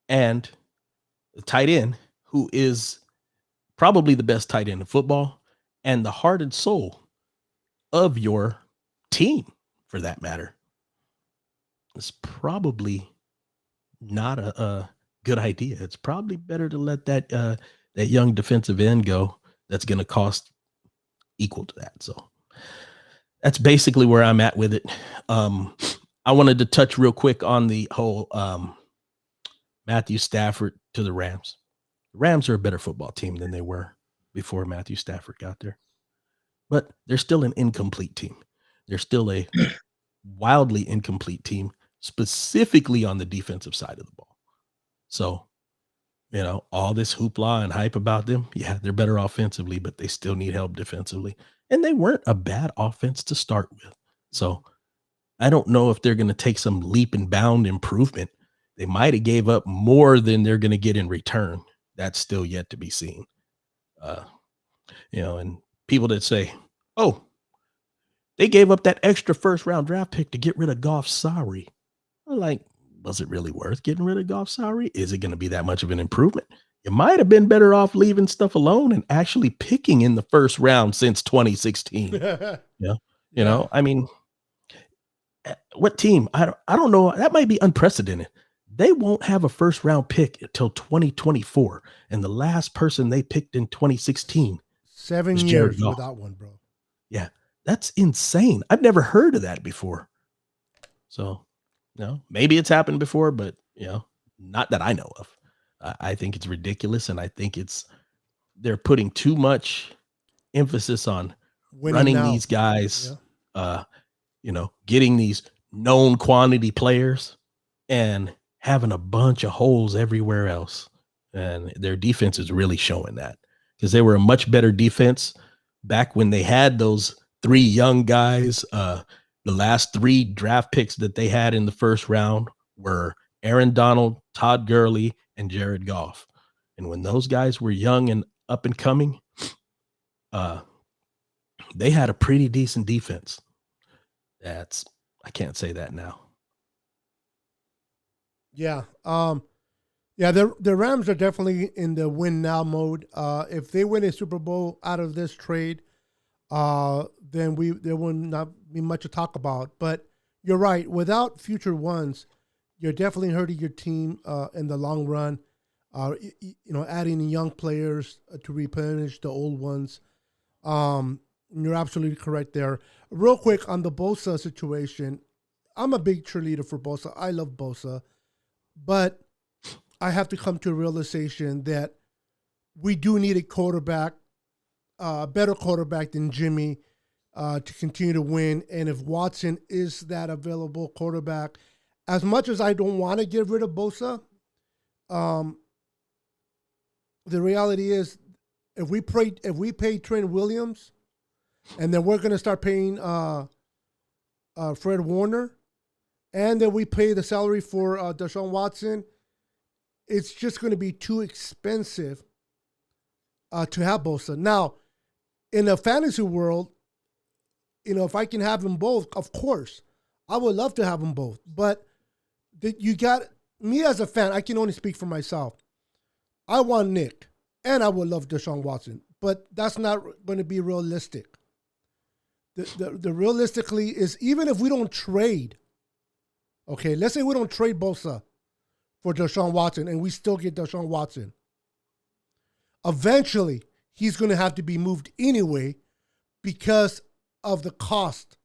and the tight end, who is probably the best tight end in football and the heart and soul of your team, for that matter, it's probably not a good idea. It's probably better to let that young defensive end go. That's going to cost equal to that. So that's basically where I'm at with it. I wanted to touch real quick on the whole Matthew Stafford to the Rams. The Rams are a better football team than they were before Matthew Stafford got there, but they're still an incomplete team. They're still a wildly incomplete team, specifically on the defensive side of the ball. So, all this hoopla and hype about them, yeah, they're better offensively, but they still need help defensively. And they weren't a bad offense to start with. So I don't know if they're going to take some leap and bound improvement. They might have gave up more than they're going to get in return. That's still yet to be seen. And people that say, oh, they gave up that extra first round draft pick to get rid of Goff's salary. I'm like, was it really worth getting rid of Goff's salary? Is it going to be that much of an improvement? You might have been better off leaving stuff alone and actually picking in the first round since 2016. I mean, what team? I don't know. That might be unprecedented. They won't have a first round pick until 2024. And the last person they picked in 2016. 7 years without one, bro. Yeah, that's insane. I've never heard of that before. So, maybe it's happened before, but, not that I know of. I think it's ridiculous. And I think they're putting too much emphasis on running these guys, getting these known quantity players and having a bunch of holes everywhere else. And their defense is really showing that, because they were a much better defense back when they had those 3 young guys. The last 3 draft picks that they had in the first round were Aaron Donald, Todd Gurley, and Jared Goff. And when those guys were young and up and coming, they had a pretty decent defense. I can't say that now. Yeah. The Rams are definitely in the win now mode. If they win a Super Bowl out of this trade, then there will not be much to talk about. But you're right. Without future ones, you're definitely hurting your team in the long run. Adding young players to replenish the old ones. You're absolutely correct there. Real quick on the Bosa situation, I'm a big cheerleader for Bosa. I love Bosa, but I have to come to a realization that we do need a quarterback, better quarterback than Jimmy, to continue to win. And if Watson is that available quarterback, as much as I don't want to get rid of Bosa, the reality is if we pay Trent Williams, and then we're going to start paying Fred Warner, and then we pay the salary for Deshaun Watson, it's just going to be too expensive to have Bosa. Now, in a fantasy world, if I can have them both, of course, I would love to have them both. But you got me as a fan. I can only speak for myself. I want Nick, and I would love Deshaun Watson, but that's not going to be realistic. The realistically is, even if we don't trade, okay, let's say we don't trade Bosa for Deshaun Watson and we still get Deshaun Watson, eventually he's going to have to be moved anyway because of the cost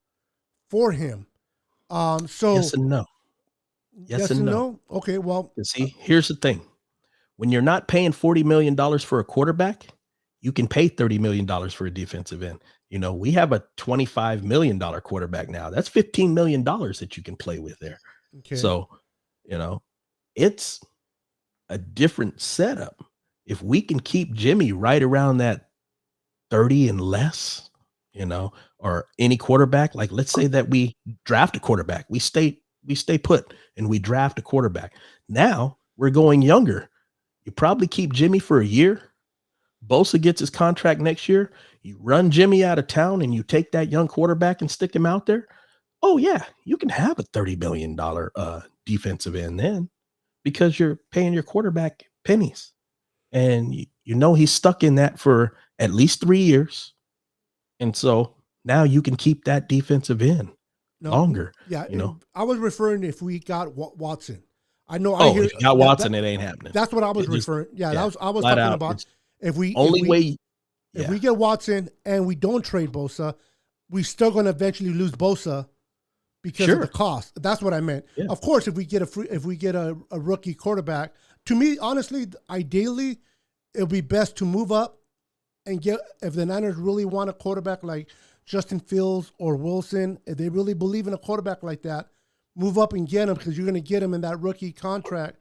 for him. So yes and no. Yes and no. Okay, well. See, here's the thing. When you're not paying $40 million for a quarterback, you can pay $30 million for a defensive end. We have a $25 million quarterback now. That's $15 million that you can play with there. Okay. So, it's a different setup. If we can keep Jimmy right around that 30 and less, or any quarterback, like let's say that we draft a quarterback, we stay we stay put and we draft a quarterback. Now we're going younger. You probably keep Jimmy for a year. Bosa gets his contract next year. You run Jimmy out of town and you take that young quarterback and stick him out there. Oh yeah, you can have a $30 million defensive end then, because you're paying your quarterback pennies. And you know he's stuck in that for at least 3 years. And so now you can keep that defensive end longer. Yeah, you know. I was referring if we got Watson. I know. Oh, if you got Watson, it ain't happening. That's what I was referring. Yeah, I was talking about. If we get Watson and we don't trade Bosa, we're still going to eventually lose Bosa because of the cost. That's what I meant. Yeah. Of course, if we get a rookie quarterback, to me, honestly, ideally, it'll be best to move up and get, if the Niners really want a quarterback like Justin Fields or Wilson, if they really believe in a quarterback like that, move up and get him, because you're going to get him in that rookie contract.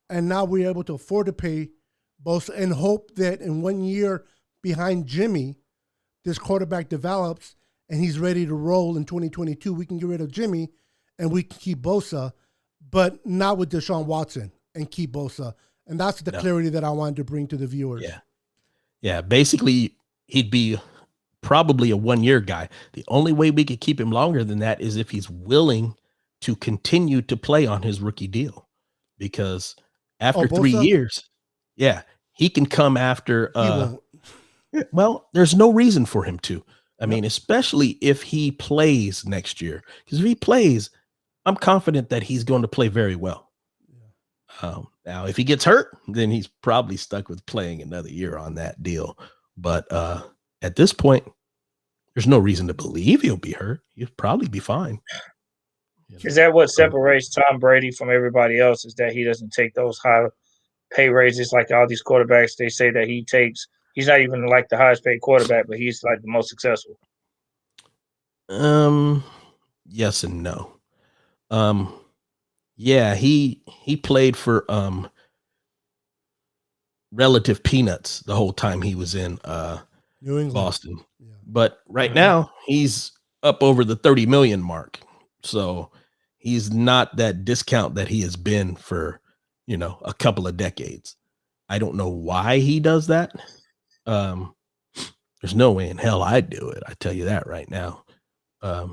And now we're able to afford to pay Bosa and hope that in 1 year behind Jimmy, this quarterback develops and he's ready to roll in 2022. We can get rid of Jimmy and we can keep Bosa, but not with Deshaun Watson, and keep Bosa. And that's the clarity that I wanted to bring to the viewers. Yeah. Yeah. Basically, he'd be probably a 1 year guy. The only way we could keep him longer than that is if he's willing to continue to play on his rookie deal, because after 3 years, he can come after. Well, there's no reason for him to. I mean, especially if he plays next year, because if he plays, I'm confident that he's going to play very well. Now, if he gets hurt, then he's probably stuck with playing another year on that deal. But at this point, there's no reason to believe he'll be hurt. He'll probably be fine. Is that what separates Tom Brady from everybody else? Is that he doesn't take those high pay raises like all these quarterbacks? They say that he takes. He's not even like the highest paid quarterback, but he's like the most successful. Yes and no. Yeah, he played for relative peanuts the whole time he was in New England, Boston. Yeah. But right now he's up over the 30 million mark. So he's not that discount that he has been for, a couple of decades. I don't know why he does that. There's no way in hell I'd do it. I tell you that right now. But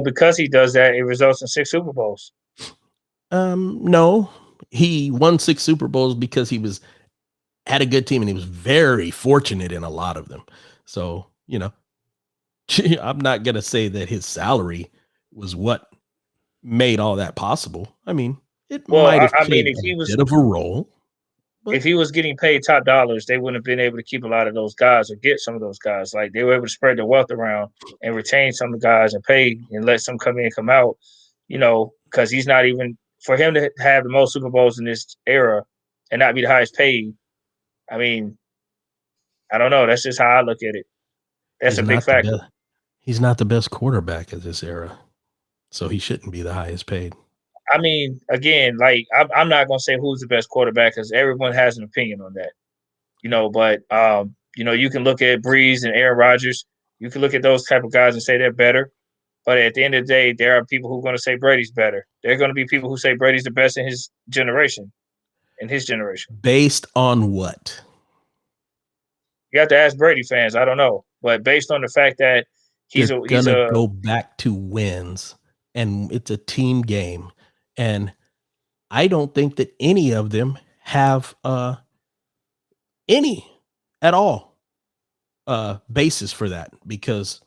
because he does that, it results in 6 Super Bowls. No, he won 6 Super Bowls because he had a good team and he was very fortunate in a lot of them. So, I'm not going to say that his salary was what made all that possible. I mean, it might have played a bit of a role. If he was getting paid top dollars, they wouldn't have been able to keep a lot of those guys or get some of those guys. Like, they were able to spread their wealth around and retain some of the guys and pay and let some come in and come out, because he's not even, for him to have the most Super Bowls in this era and not be the highest paid. I mean, I don't know. That's just how I look at it. That's a big factor. He's not the best quarterback of this era, so he shouldn't be the highest paid. I mean, again, like, I'm not going to say who's the best quarterback because everyone has an opinion on that, but, you can look at Breeze and Aaron Rodgers. You can look at those type of guys and say they're better. But at the end of the day, there are people who are going to say Brady's better. There are going to be people who say Brady's the best in his generation. Based on what? You have to ask Brady fans. I don't know. But based on the fact that he's going to go back to wins, and it's a team game. And I don't think that any of them have any at all basis for that, because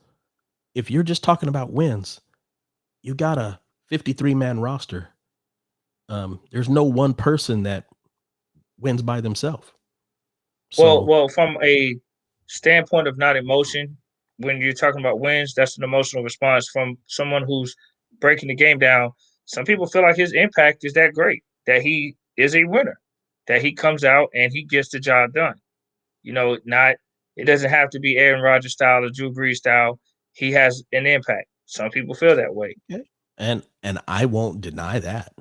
if you're just talking about wins, you got a 53-man roster. There's no one person that wins by themselves. Well, from a standpoint of not emotion, when you're talking about wins, that's an emotional response from someone who's breaking the game down. Some people feel like his impact is that great, that he is a winner, that he comes out and he gets the job done. It doesn't have to be Aaron Rodgers style or Drew Brees style. He has an impact. Some people feel that way. Okay. And I won't deny that.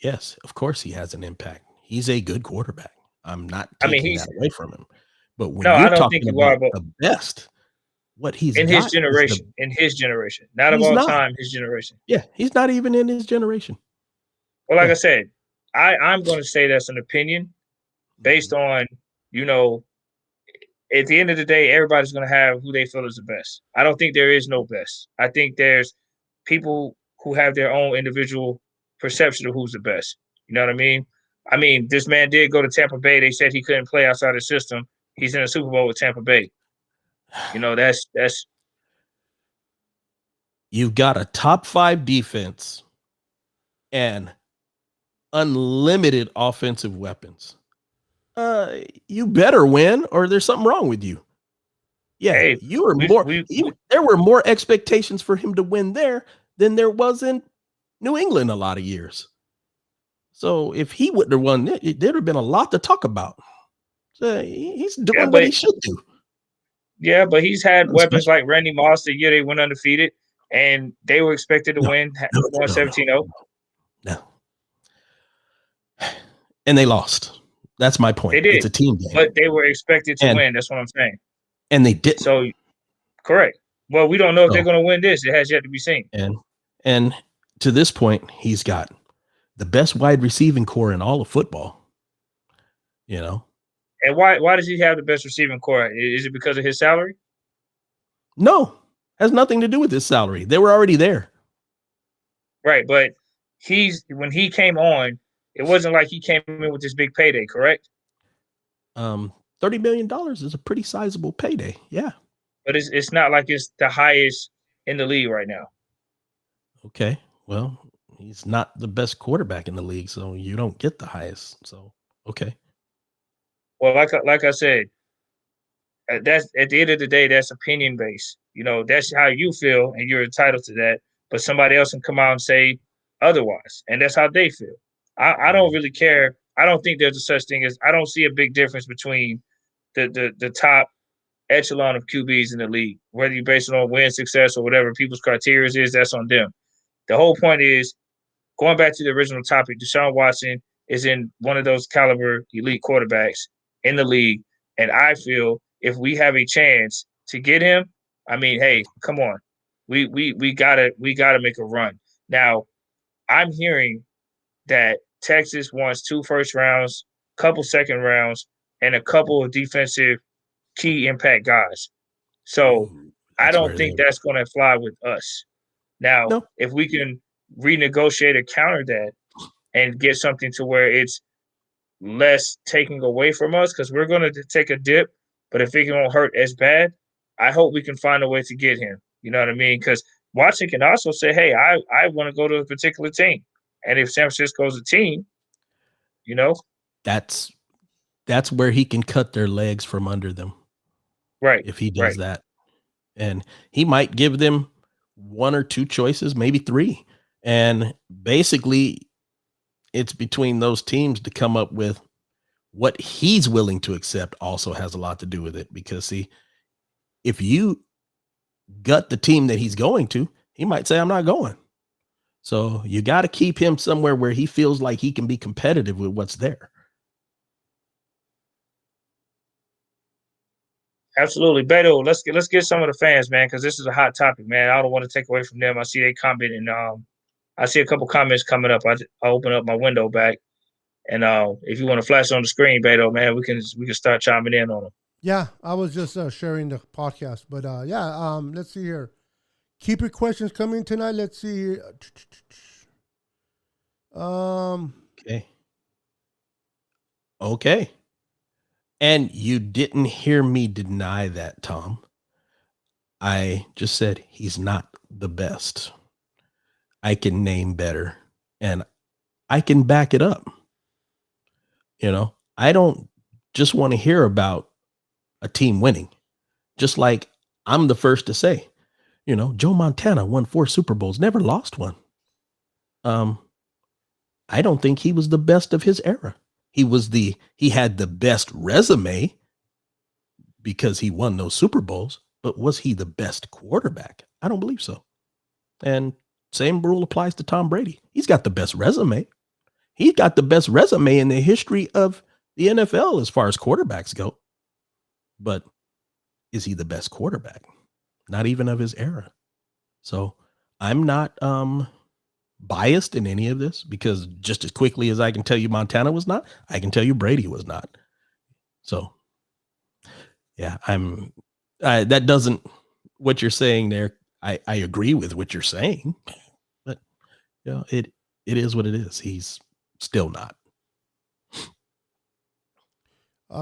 Yes, of course he has an impact. He's a good quarterback. I'm not taking that away from him. But when you're talking about the best, what he's in his got generation. In his generation, not of he's all not. time. His generation. Yeah, he's not even in his generation. Well, like Yeah. I said, I'm going to say that's an opinion based on, you know, at the end of the day, everybody's going to have who they feel is the best. I don't think there is no best. I think there's people who have their own individual perception of who's the best. You know what I mean? I mean, this man did go to Tampa Bay. They said he couldn't play outside the system. He's in a Super Bowl with Tampa Bay. You know, that's You've got a top 5 defense and unlimited offensive weapons. You better win, or there's something wrong with you. Yeah, hey, you were we, more. we, There were more expectations for him to win there than there was in New England a lot of years. So if he wouldn't have won, there'd have been a lot to talk about. So he's doing what he should do. Yeah, but he's had weapons like Randy Moss the year they went undefeated, and they were expected to win 17-0. No. And they lost. That's my point. They did. It's a team game. But they were expected to win. That's what I'm saying. And they didn't. So, correct. Well, we don't know if they're going to win this. It has yet to be seen. And to this point, he's got the best wide receiving core in all of football. You know? And why does he have the best receiving core? Is it because of his salary? No. Has nothing to do with his salary. They were already there. Right, but when he came on, it wasn't like he came in with this big payday, correct? $30 million is a pretty sizable payday. Yeah. But it's not like it's the highest in the league right now. Okay. Well, he's not the best quarterback in the league, so you don't get the highest. So, okay. Well, like I said, that's at the end of the day, that's opinion based. You know, that's how you feel, and you're entitled to that. But somebody else can come out and say otherwise, and that's how they feel. I don't really care. I don't think there's a such thing as I don't see a big difference between the top echelon of QBs in the league. Whether you base it on win success or whatever people's criteria is, that's on them. The whole point is going back to the original topic. Deshaun Watson is in one of those caliber elite quarterbacks in the league, and I feel if we have a chance to get him, I mean, hey, come on, we gotta make a run. Now, I'm hearing that Texas wants 2 first rounds, couple second rounds, and a couple of defensive key impact guys. So I don't think that's going to fly with us. Now, if we can renegotiate or counter that and get something to where it's less taking away from us, because we're going to take a dip, but if it won't hurt as bad, I hope we can find a way to get him. You know what I mean? Because Watson can also say, hey, I want to go to a particular team. And if San Francisco's a team, you know, that's where he can cut their legs from under them. Right. If he does that. And he might give them 1 or 2 choices, maybe 3. And basically it's between those teams to come up with what he's willing to accept. Also has a lot to do with it, because see, if you gut the team that he's going to, he might say, I'm not going. So you got to keep him somewhere where he feels like he can be competitive with what's there. Absolutely. Beto, let's get some of the fans, man, because this is a hot topic, man. I don't want to take away from them. I see they comment, and I see a couple comments coming up. I open up my window back, and if you want to flash on the screen, Beto, man, we can start chiming in on them. Yeah, I was just sharing the podcast, but let's see here. Keep your questions coming tonight. Let's see here. Okay. And you didn't hear me deny that, Tom. I just said he's not the best. I can name better, and I can back it up. You know, I don't just want to hear about a team winning. Just like I'm the first to say, you know, Joe Montana won 4 Super Bowls, never lost one. I don't think he was the best of his era. He had the best resume because he won those Super Bowls, but was he the best quarterback? I don't believe so. And same rule applies to Tom Brady. He's got the best resume. He got the best resume in the history of the NFL as far as quarterbacks go. But is he the best quarterback? not even of his era. So I'm not biased in any of this, because just as quickly as I can tell you Montana was not, I can tell you Brady was not. So yeah, that doesn't, what you're saying there, I agree with what you're saying, but it is what it is. He's still not.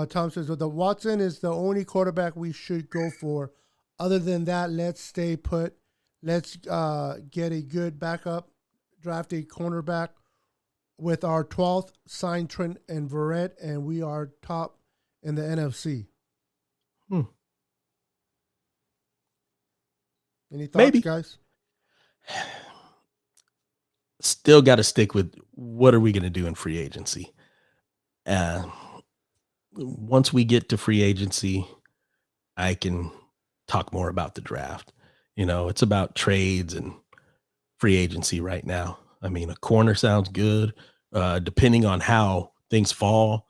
Tom says, well, the Watson is the only quarterback we should go for. Other than that, let's stay put. Let's get a good backup, draft a cornerback with our 12th, sign Trent and Verrett, and we are top in the NFC. Any thoughts, Maybe. guys? Still got to stick with what are we going to do in free agency. Once we get to free agency, I can talk more about the draft. It's about trades and free agency right now. I mean, a corner sounds good. Depending on how things fall,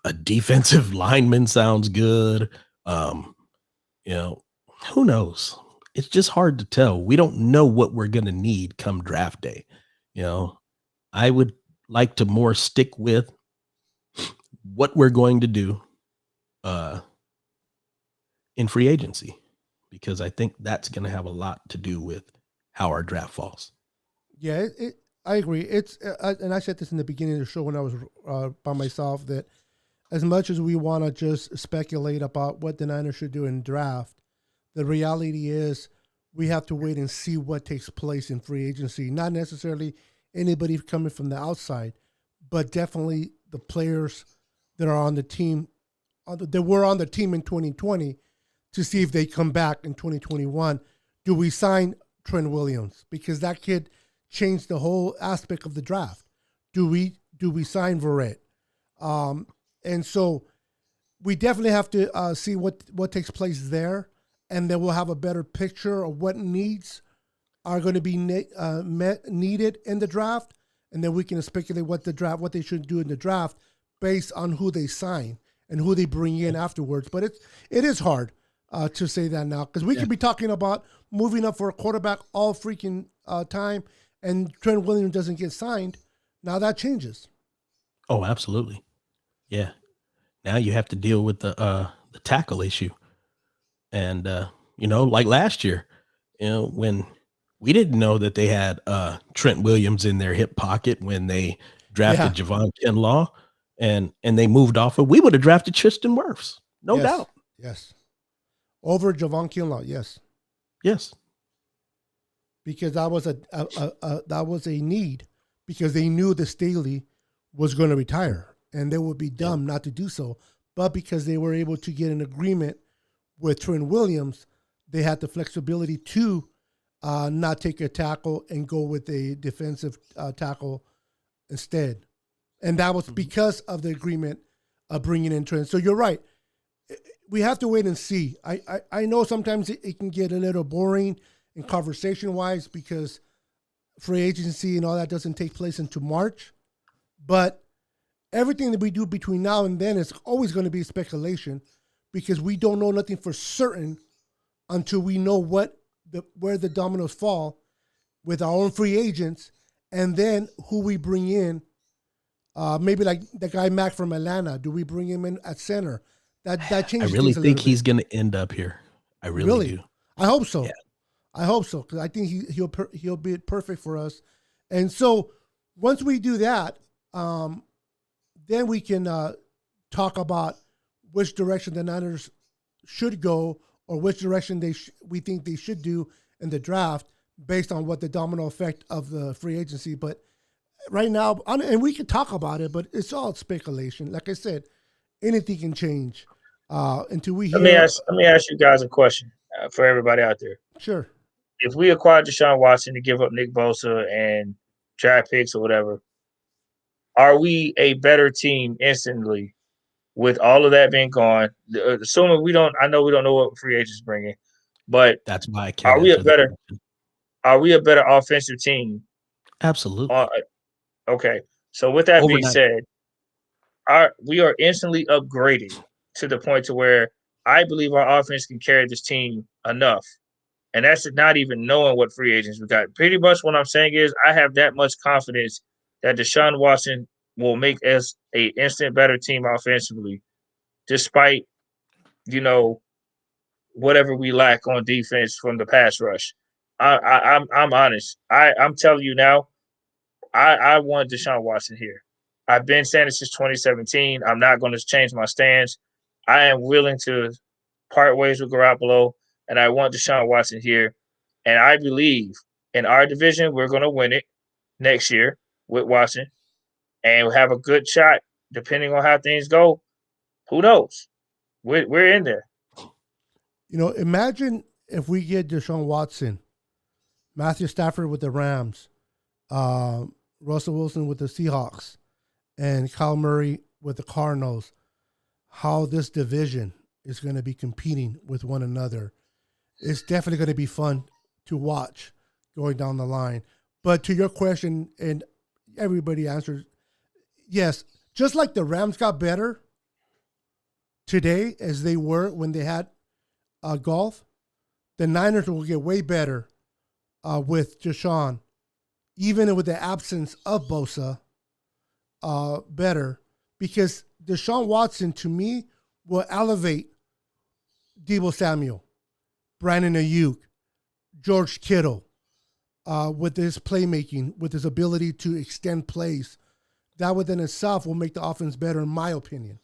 a defensive lineman sounds good. Who knows? It's just hard to tell. We don't know what we're going to need come draft day. I would like to more stick with what we're going to do in free agency, because I think that's going to have a lot to do with how our draft falls. Yeah, I agree. It's and I said this in the beginning of the show when I was by myself, that as much as we want to just speculate about what the Niners should do in draft, the reality is we have to wait and see what takes place in free agency. Not necessarily anybody coming from the outside, but definitely the players that are on the team, that were on the team in 2020, to see if they come back in 2021. Do we sign Trent Williams? Because that kid changed the whole aspect of the draft. Do we sign Verrett? And so we definitely have to see what takes place there, and then we'll have a better picture of what needs are going to be needed in the draft, and then we can speculate what they should do in the draft based on who they sign and who they bring in afterwards. But it is hard to say that now, because we could be talking about moving up for a quarterback all freaking time, and Trent Williams doesn't get signed. Now that changes. Oh, absolutely. Yeah. Now you have to deal with the tackle issue. And, like last year, when we didn't know that they had Trent Williams in their hip pocket when they drafted Javon Kinlaw, and they moved off of, we would have drafted Tristan Wirfs. No doubt. Yes. Over Javon Kinlaw. Yes. Because that was a need, because they knew that Staley was going to retire, and they would be dumb not to do so. But because they were able to get an agreement with Trent Williams, they had the flexibility to not take a tackle and go with a defensive tackle instead. And that was because of the agreement of bringing in Trent. So you're right. We have to wait and see. I know sometimes it can get a little boring in conversation-wise, because free agency and all that doesn't take place until March. But everything that we do between now and then is always going to be speculation, because we don't know nothing for certain until we know where the dominoes fall with our own free agents, and then who we bring in. Maybe like the guy Mac from Atlanta. Do we bring him in at center? That changes. I really think he's going to end up here. I really do. I hope so. Yeah. I hope so, because I think he'll be perfect for us. And so once we do that, then we can talk about which direction the Niners should go, or which direction we think they should do in the draft, based on what the domino effect of the free agency. But right now, and we can talk about it, but it's all speculation. Like I said, anything can change until we hear. Let me ask you guys a question for everybody out there. Sure. If we acquired Deshaun Watson to give up Nick Bosa and draft picks or whatever, are we a better team instantly with all of that being gone? Assuming I know we don't know what free agents bringing, but that's why I can't. Are we a better offensive team? Absolutely. Okay. So with that being said, we are instantly upgraded to the point to where I believe our offense can carry this team enough. And that's not even knowing what free agents we got. Pretty much what I'm saying is I have that much confidence that Deshaun Watson will make us a instant better team offensively, despite, whatever we lack on defense from the pass rush. I'm honest. I'm telling you now, I want Deshaun Watson here. I've been saying it since 2017. I'm not going to change my stance. I am willing to part ways with Garoppolo, and I want Deshaun Watson here. And I believe in our division, we're going to win it next year with Watson, and we'll have a good shot depending on how things go. Who knows? We're in there. Imagine if we get Deshaun Watson, Matthew Stafford with the Rams, Russell Wilson with the Seahawks, and Kyle Murray with the Cardinals, how this division is going to be competing with one another. It's definitely going to be fun to watch going down the line. But to your question, and everybody answered, yes, just like the Rams got better today as they were when they had golf, the Niners will get way better with Deshaun, even with the absence of Bosa, better, because Deshaun Watson, to me, will elevate Deebo Samuel, Brandon Ayuk, George Kittle, with his playmaking, with his ability to extend plays. That within itself will make the offense better, in my opinion.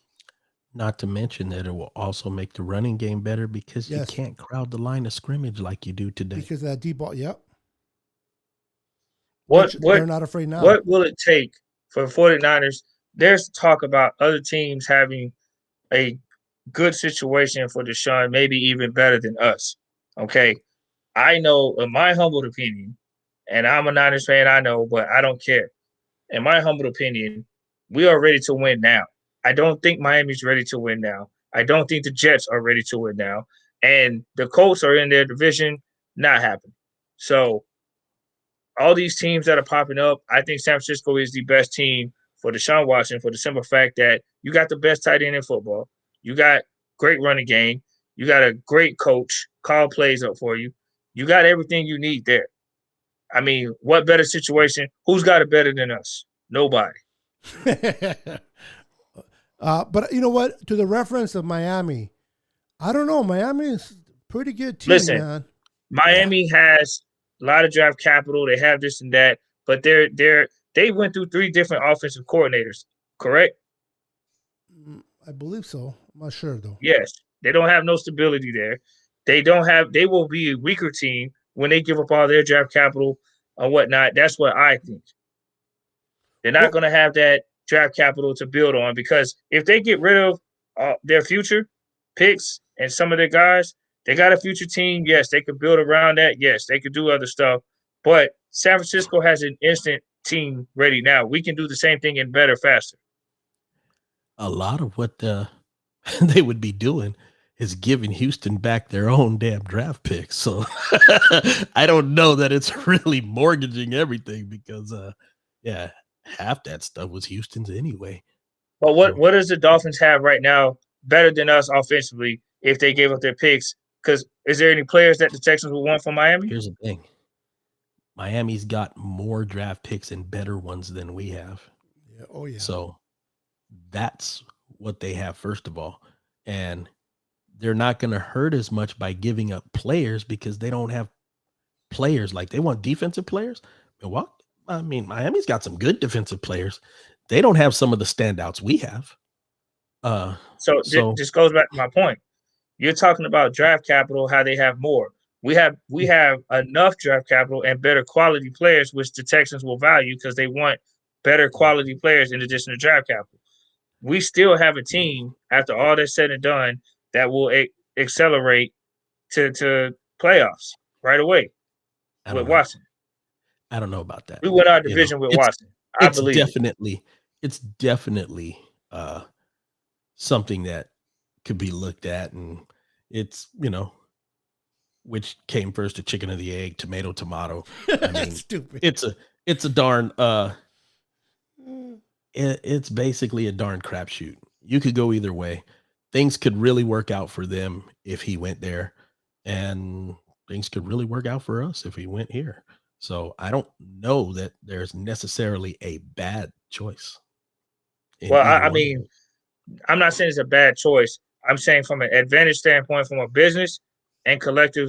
Not to mention that it will also make the running game better because Yes. you can't crowd the line of scrimmage like you do today. Because of that deep ball, yep. What They're not afraid now. What will it take for the 49ers? There's talk about other teams having a good situation for Deshaun, maybe even better than us. Okay. I know, in my humble opinion, and I'm a Niners fan, I know, but I don't care. In my humble opinion, we are ready to win now. I don't think Miami's ready to win now. I don't think the Jets are ready to win now. And the Colts are in their division, not happening. So all these teams that are popping up, I think San Francisco is the best team for Deshaun Watson for the simple fact that you got the best tight end in football. You got great running game. You got a great coach, call plays up for you. You got everything you need there. I mean, what better situation? Who's got it better than us? Nobody. But you know what? To the reference of Miami, I don't know. Miami is a pretty good team, Listen, man. Miami has a lot of draft capital. They have this and that, but they went through 3 different offensive coordinators, correct? I believe so. I'm not sure though. Yes. They don't have no stability there. They will be a weaker team when they give up all their draft capital or whatnot. That's what I think. They're not going to have that draft capital to build on, because if they get rid of their future picks and some of their guys, they got a future team. Yes, they could build around that. Yes, they could do other stuff. But San Francisco has an instant team ready now. We can do the same thing and better, faster. A lot of what they would be doing is giving Houston back their own damn draft picks. So I don't know that it's really mortgaging everything because, half that stuff was Houston's anyway. But what does the Dolphins have right now better than us offensively if they gave up their picks? Because is there any players that the Texans would want from Miami? Here's the thing. Miami's got more draft picks and better ones than we have. Yeah. Oh, yeah. So that's what they have, first of all. And they're not going to hurt as much by giving up players because they don't have players. Like, they want defensive players. What? I mean, Miami's got some good defensive players. They don't have some of the standouts we have. So this goes back to my point. You're talking about draft capital, how they have more. We have enough draft capital and better quality players, which the Texans will value because they want better quality players in addition to draft capital. We still have a team after all that's said and done that will accelerate to playoffs right away with Watson. I don't know about that. We win our division with Watson. I believe it's definitely something that could be looked at, and it's, which came first, the chicken or the egg, tomato. I mean, stupid. It's a darn it's basically a darn crapshoot. You could go either way. things could really work out for them if he went there, and things could really work out for us if he went here. So I don't know that there's necessarily a bad choice in Well, either I one. mean, I'm not saying it's a bad choice. I'm saying from an advantage standpoint, from a business and collective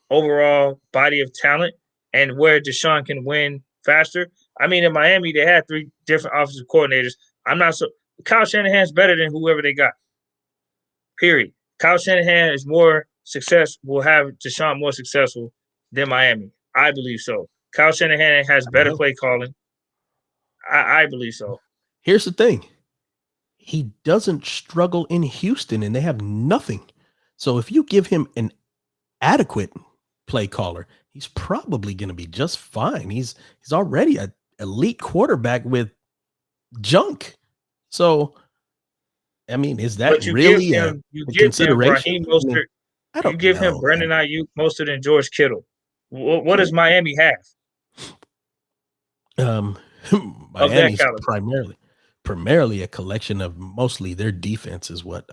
overall body of talent, and where Deshaun can win faster. I mean, in Miami, they had 3 different offensive coordinators. I'm not so Kyle Shanahan's better than whoever they got. Period. Kyle Shanahan is more success. Will have Deshaun more successful than Miami. I believe so. Kyle Shanahan has I don't better know. play calling. I believe so. Here's the thing. He doesn't struggle in Houston, and they have nothing. So if you give him an adequate play caller, he's probably going to be just fine. He's already an elite quarterback with junk. So, I mean, is that But you give really a him consideration? Raheem I mean, Mostert, I you don't give him know, man. Brandon Ayuk, Mostert, and George Kittle. What does Miami have of that Miami's caliber? primarily a collection of mostly their defense is what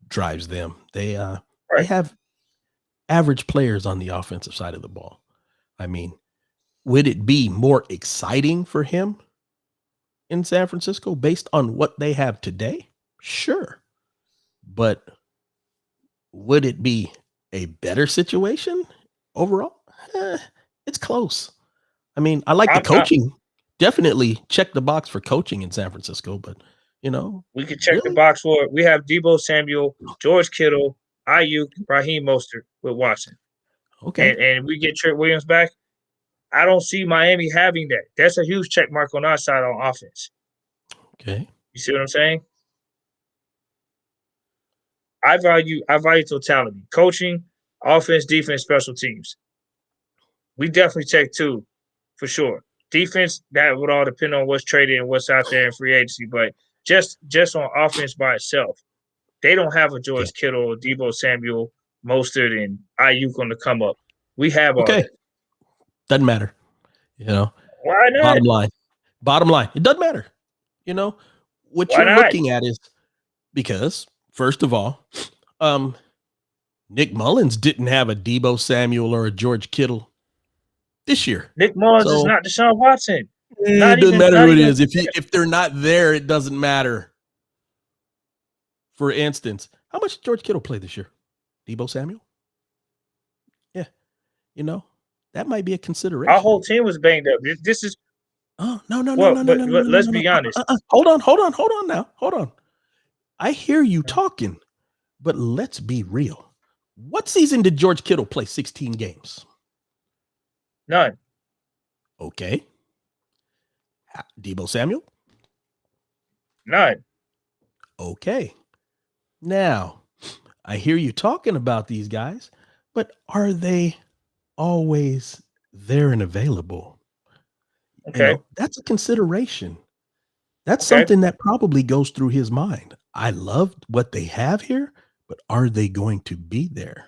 drives them. They Right. have average players on the offensive side of the ball. I mean, would it be more exciting for him in San Francisco based on what they have today? Sure. But would it be a better situation overall? It's close. I mean, I like the I coaching. Definitely check the box for coaching in San Francisco, but We can check the really? box for it. We have Debo Samuel, George Kittle, Ayuk, Raheem Mostert with Watson. Okay. And we get Trent Williams back. I don't see Miami having that. That's a huge check mark on our side on offense. Okay. You see what I'm saying? I value totality. Coaching, offense, defense, special teams. We definitely check 2 for sure. Defense, that would all depend on what's traded and what's out there in free agency. But just on offense by itself, they don't have a Okay. George Kittle, Debo Samuel, Mostert, and Ayuk on the come up. We have all Okay. that. Doesn't matter. Why not? Bottom line, it doesn't matter. What Why you're not? looking at is because, first of all, Nick Mullins didn't have a Debo Samuel or a George Kittle this year. Nick Mullins is So not Deshaun Watson. it doesn't matter who it is. If they're not there, it doesn't matter. For instance, how much did George Kittle play this year? Debo Samuel? Yeah. That might be a consideration. Our whole team was banged up. This is no. but let's be honest. Hold on now. Hold on. I hear you talking, but let's be real. What season did George Kittle play 16 games? None. Okay. Debo Samuel? None. Okay. Now, I hear you talking about these guys, but are they always there and available? Okay. That's a consideration. That's something that probably goes through his mind. I love what they have here, but are they going to be there?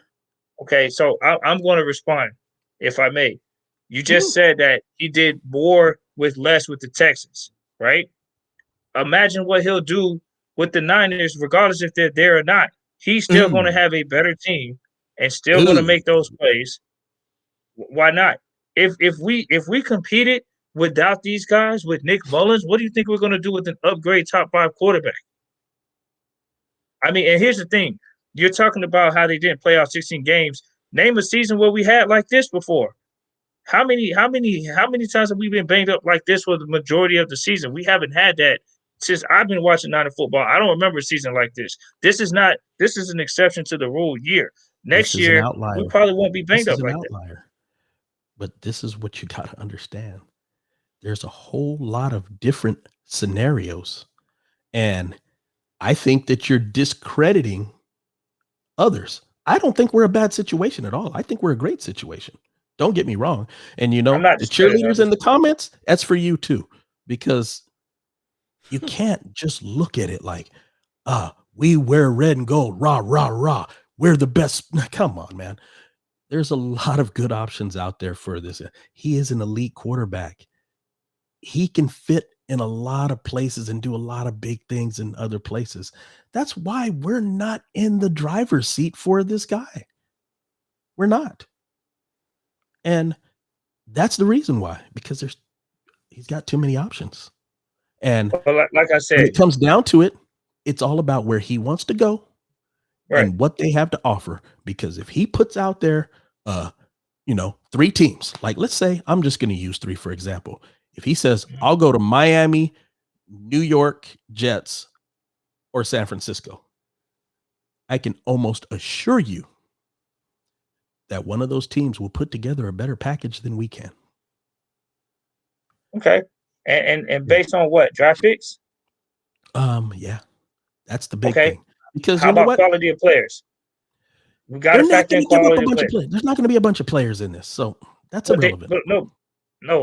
Okay, so I'm going to respond, if I may. You just said that he did more with less with the Texans, right? Imagine what he'll do with the Niners, regardless if they're there or not. He's still going to have a better team and still going to make those plays. Why not? If we competed without these guys, with Nick Mullins, what do you think we're going to do with an upgrade top 5 quarterback? I mean, and here's the thing. You're talking about how they didn't play out 16 games. Name a season where we had like this before. How many times have we been banged up like this for the majority of the season? We haven't had that since I've been watching Niner football. I don't remember a season like this. This is an exception to the rule year. Next year, we probably won't be banged up like that. But this is what you got to understand. There's a whole lot of different scenarios. And I think that you're discrediting others. I don't think we're a bad situation at all. I think we're a great situation. Don't get me wrong. And the cheerleaders in the comments, that's for you too, because you can't just look at it like, we wear red and gold, rah, rah, rah. We're the best. Come on, man. There's a lot of good options out there for this. He is an elite quarterback. He can fit in a lot of places and do a lot of big things in other places. That's why we're not in the driver's seat for this guy. We're not. And that's the reason why, because he's got too many options. And like I said, when it comes down to it, it's all about where he wants to go and what they have to offer. Because if he puts out there, 3 teams, like let's say I'm just going to use 3 for example. If he says, I'll go to Miami, New York Jets, or San Francisco, I can almost assure you that one of those teams will put together a better package than we can. Okay. And based on what? Draft picks? Yeah. That's the big thing. Because how about quality of players? We got to factor in quality of players. There's not going to be a bunch of players in this, so that's irrelevant.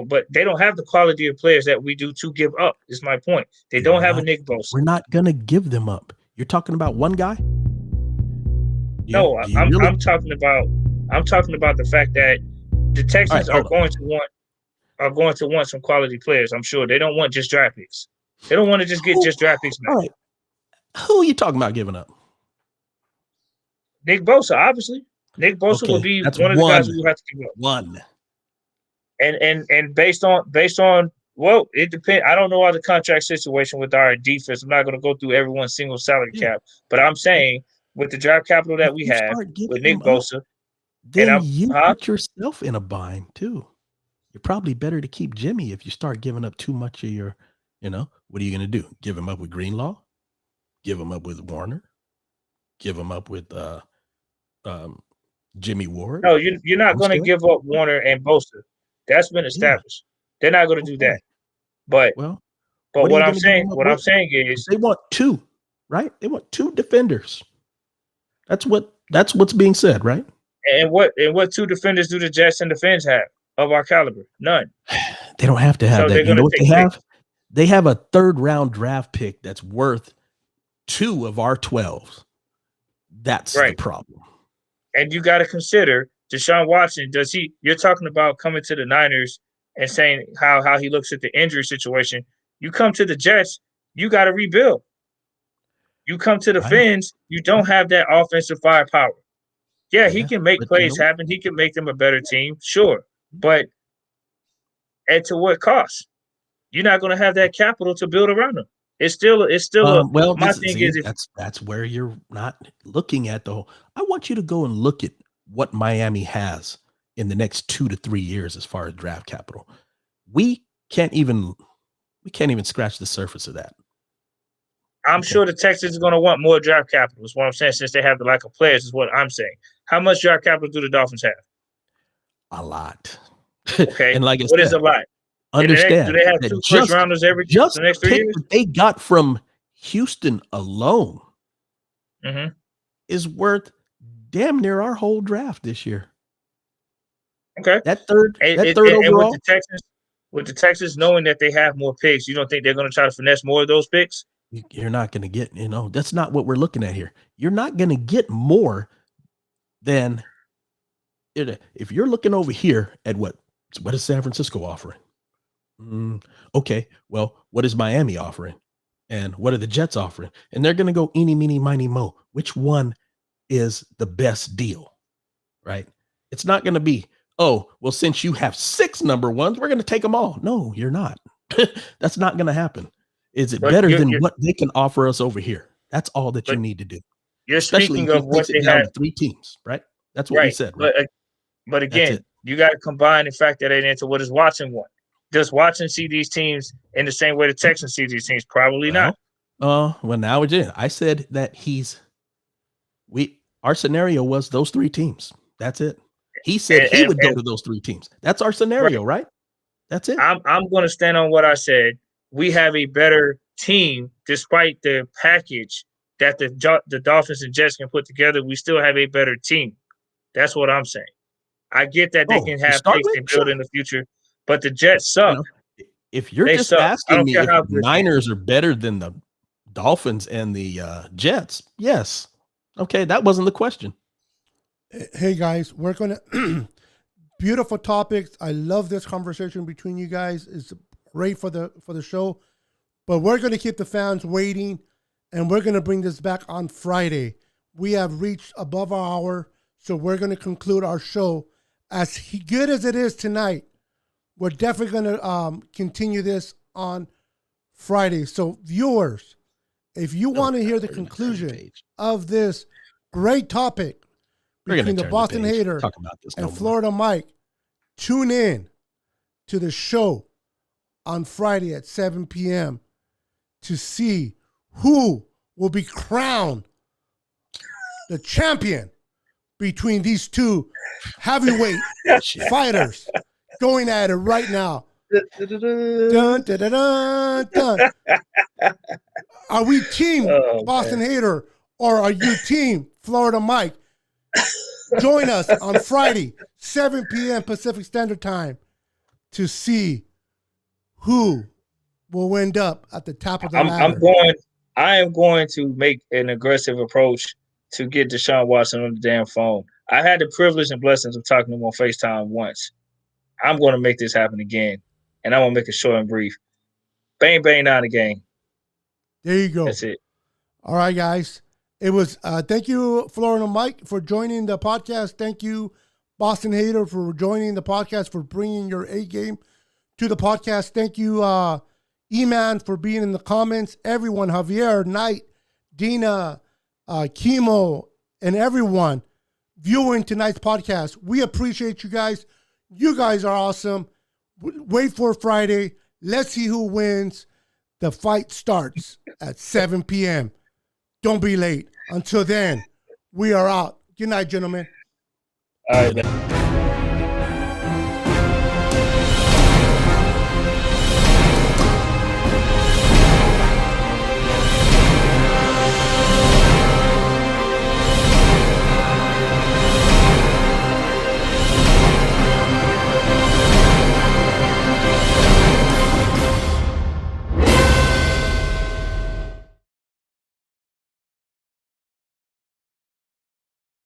But they don't have the quality of players that we do to give up. Is my point. They don't have a Nick Bosa. We're not going to give them up. You're talking about one guy? I'm talking about the fact that the Texans are going to want some quality players. I'm sure they don't want just draft picks. They don't want to just get just draft picks. All right. Who are you talking about giving up? Nick Bosa, obviously. Nick Bosa will be one of the guys who have to give up. One. And based on well, it depends. I don't know all the contract situation with our defense. I'm not going to go through everyone's single salary cap, but I'm saying with the draft capital that we have with Nick Bosa, then you put yourself in a bind too. You're probably better to keep Jimmy if you start giving up too much of your, what are you going to do? Give him up with Greenlaw? Give him up with Warner? Give him up with Jimmy Ward? No, you're not going to give up Warner and Bosa. That's been established. They're not going to do that. But what I'm saying is they want 2, right? They want 2 defenders. That's what's being said, right? And what 2 defenders do the Jets and the Fins have of our caliber? None. They don't have to have that. You know what they have? They have a 3rd round draft pick that's worth 2 of our 12s. That's the problem. And you got to consider Deshaun Watson. You're talking about coming to the Niners and saying how he looks at the injury situation. You come to the Jets, you got to rebuild. You come to the Fins, you don't have that offensive firepower. Yeah, he can make plays happen. He can make them a better team, sure. But to what cost? You're not going to have that capital to build around them. It's still that's where you're not looking at the whole. I want you to go and look at what Miami has in the next 2 to 3 years as far as draft capital. We can't even scratch the surface of that. I'm sure the Texans are going to want more draft capital. Is what I'm saying. Since they have the lack of players, is what I'm saying. How much draft capital do the Dolphins have? A lot. Okay. And like I what said, is a lot? Understand? Do they have 2 first rounders the next 3 years? That they got from Houston alone is worth damn near our whole draft this year. Okay. That third overall. With the Texans knowing that they have more picks, you don't think they're going to try to finesse more of those picks? You're not going to get, that's not what we're looking at here. You're not going to get more than if you're looking over here at what is San Francisco offering? Okay, well, what is Miami offering? And what are the Jets offering? And they're going to go eeny, meeny, miny, mo. Which one is the best deal, right? It's not going to be, oh, well, since you have 6 number ones, we're going to take them all. No, you're not. That's not going to happen. Is it better than what they can offer us over here? That's all that you need to do. You're speaking of what they have. 3 teams, right? That's what we said, right? But again, you got to combine and factor that into what does Watson want. Does Watson see these teams in the same way the Texans see these teams? Probably not. Well, now again, I said that our scenario was those 3 teams. That's it. He said he would go to those 3 teams. That's our scenario, right? That's it. I'm going to stand on what I said. We have a better team, despite the package that the Dolphins and Jets can put together. We still have a better team. That's what I'm saying. I get that they can have picks and build in the future, but the Jets suck. If you're just asking me if the Niners are better than the Dolphins and the Jets, yes. Okay, that wasn't the question. Hey guys, we're gonna beautiful topics. I love this conversation between you guys. It's great for the show. But we're going to keep the fans waiting, and we're going to bring this back on Friday. We have reached above our hour, so we're going to conclude our show. As good as it is tonight, we're definitely going to continue this on Friday. So viewers, if you want to hear the conclusion of this great topic between the Boston Hater and Florida Mike, tune in to the show on Friday at 7 p.m. to see who will be crowned the champion between these two heavyweight fighters going at it right now. Dun, dun, dun, dun, dun. Are we team Boston Hater or are you team Florida Mike? Join us on Friday, 7 p.m. Pacific Standard Time to see who will end up at the top of the ladder. I am going to make an aggressive approach to get Deshaun Watson on the damn phone. I had the privilege and blessings of talking to him on FaceTime once. I'm going to make this happen again, and I'm going to make it short and brief. Bang, bang, down the game. There you go. That's it. All right, guys. It was thank you, Florida Mike, for joining the podcast. Thank you, Boston Hater, for joining the podcast, for bringing your A game to the podcast. Thank you, E-Man, for being in the comments. Everyone, Javier, Knight, Dina, Chemo, and everyone viewing tonight's podcast. We appreciate you guys. You guys are awesome. Wait for Friday. Let's see who wins. The fight starts at 7 p.m. Don't be late. Until then, we are out. Good night, gentlemen. All right.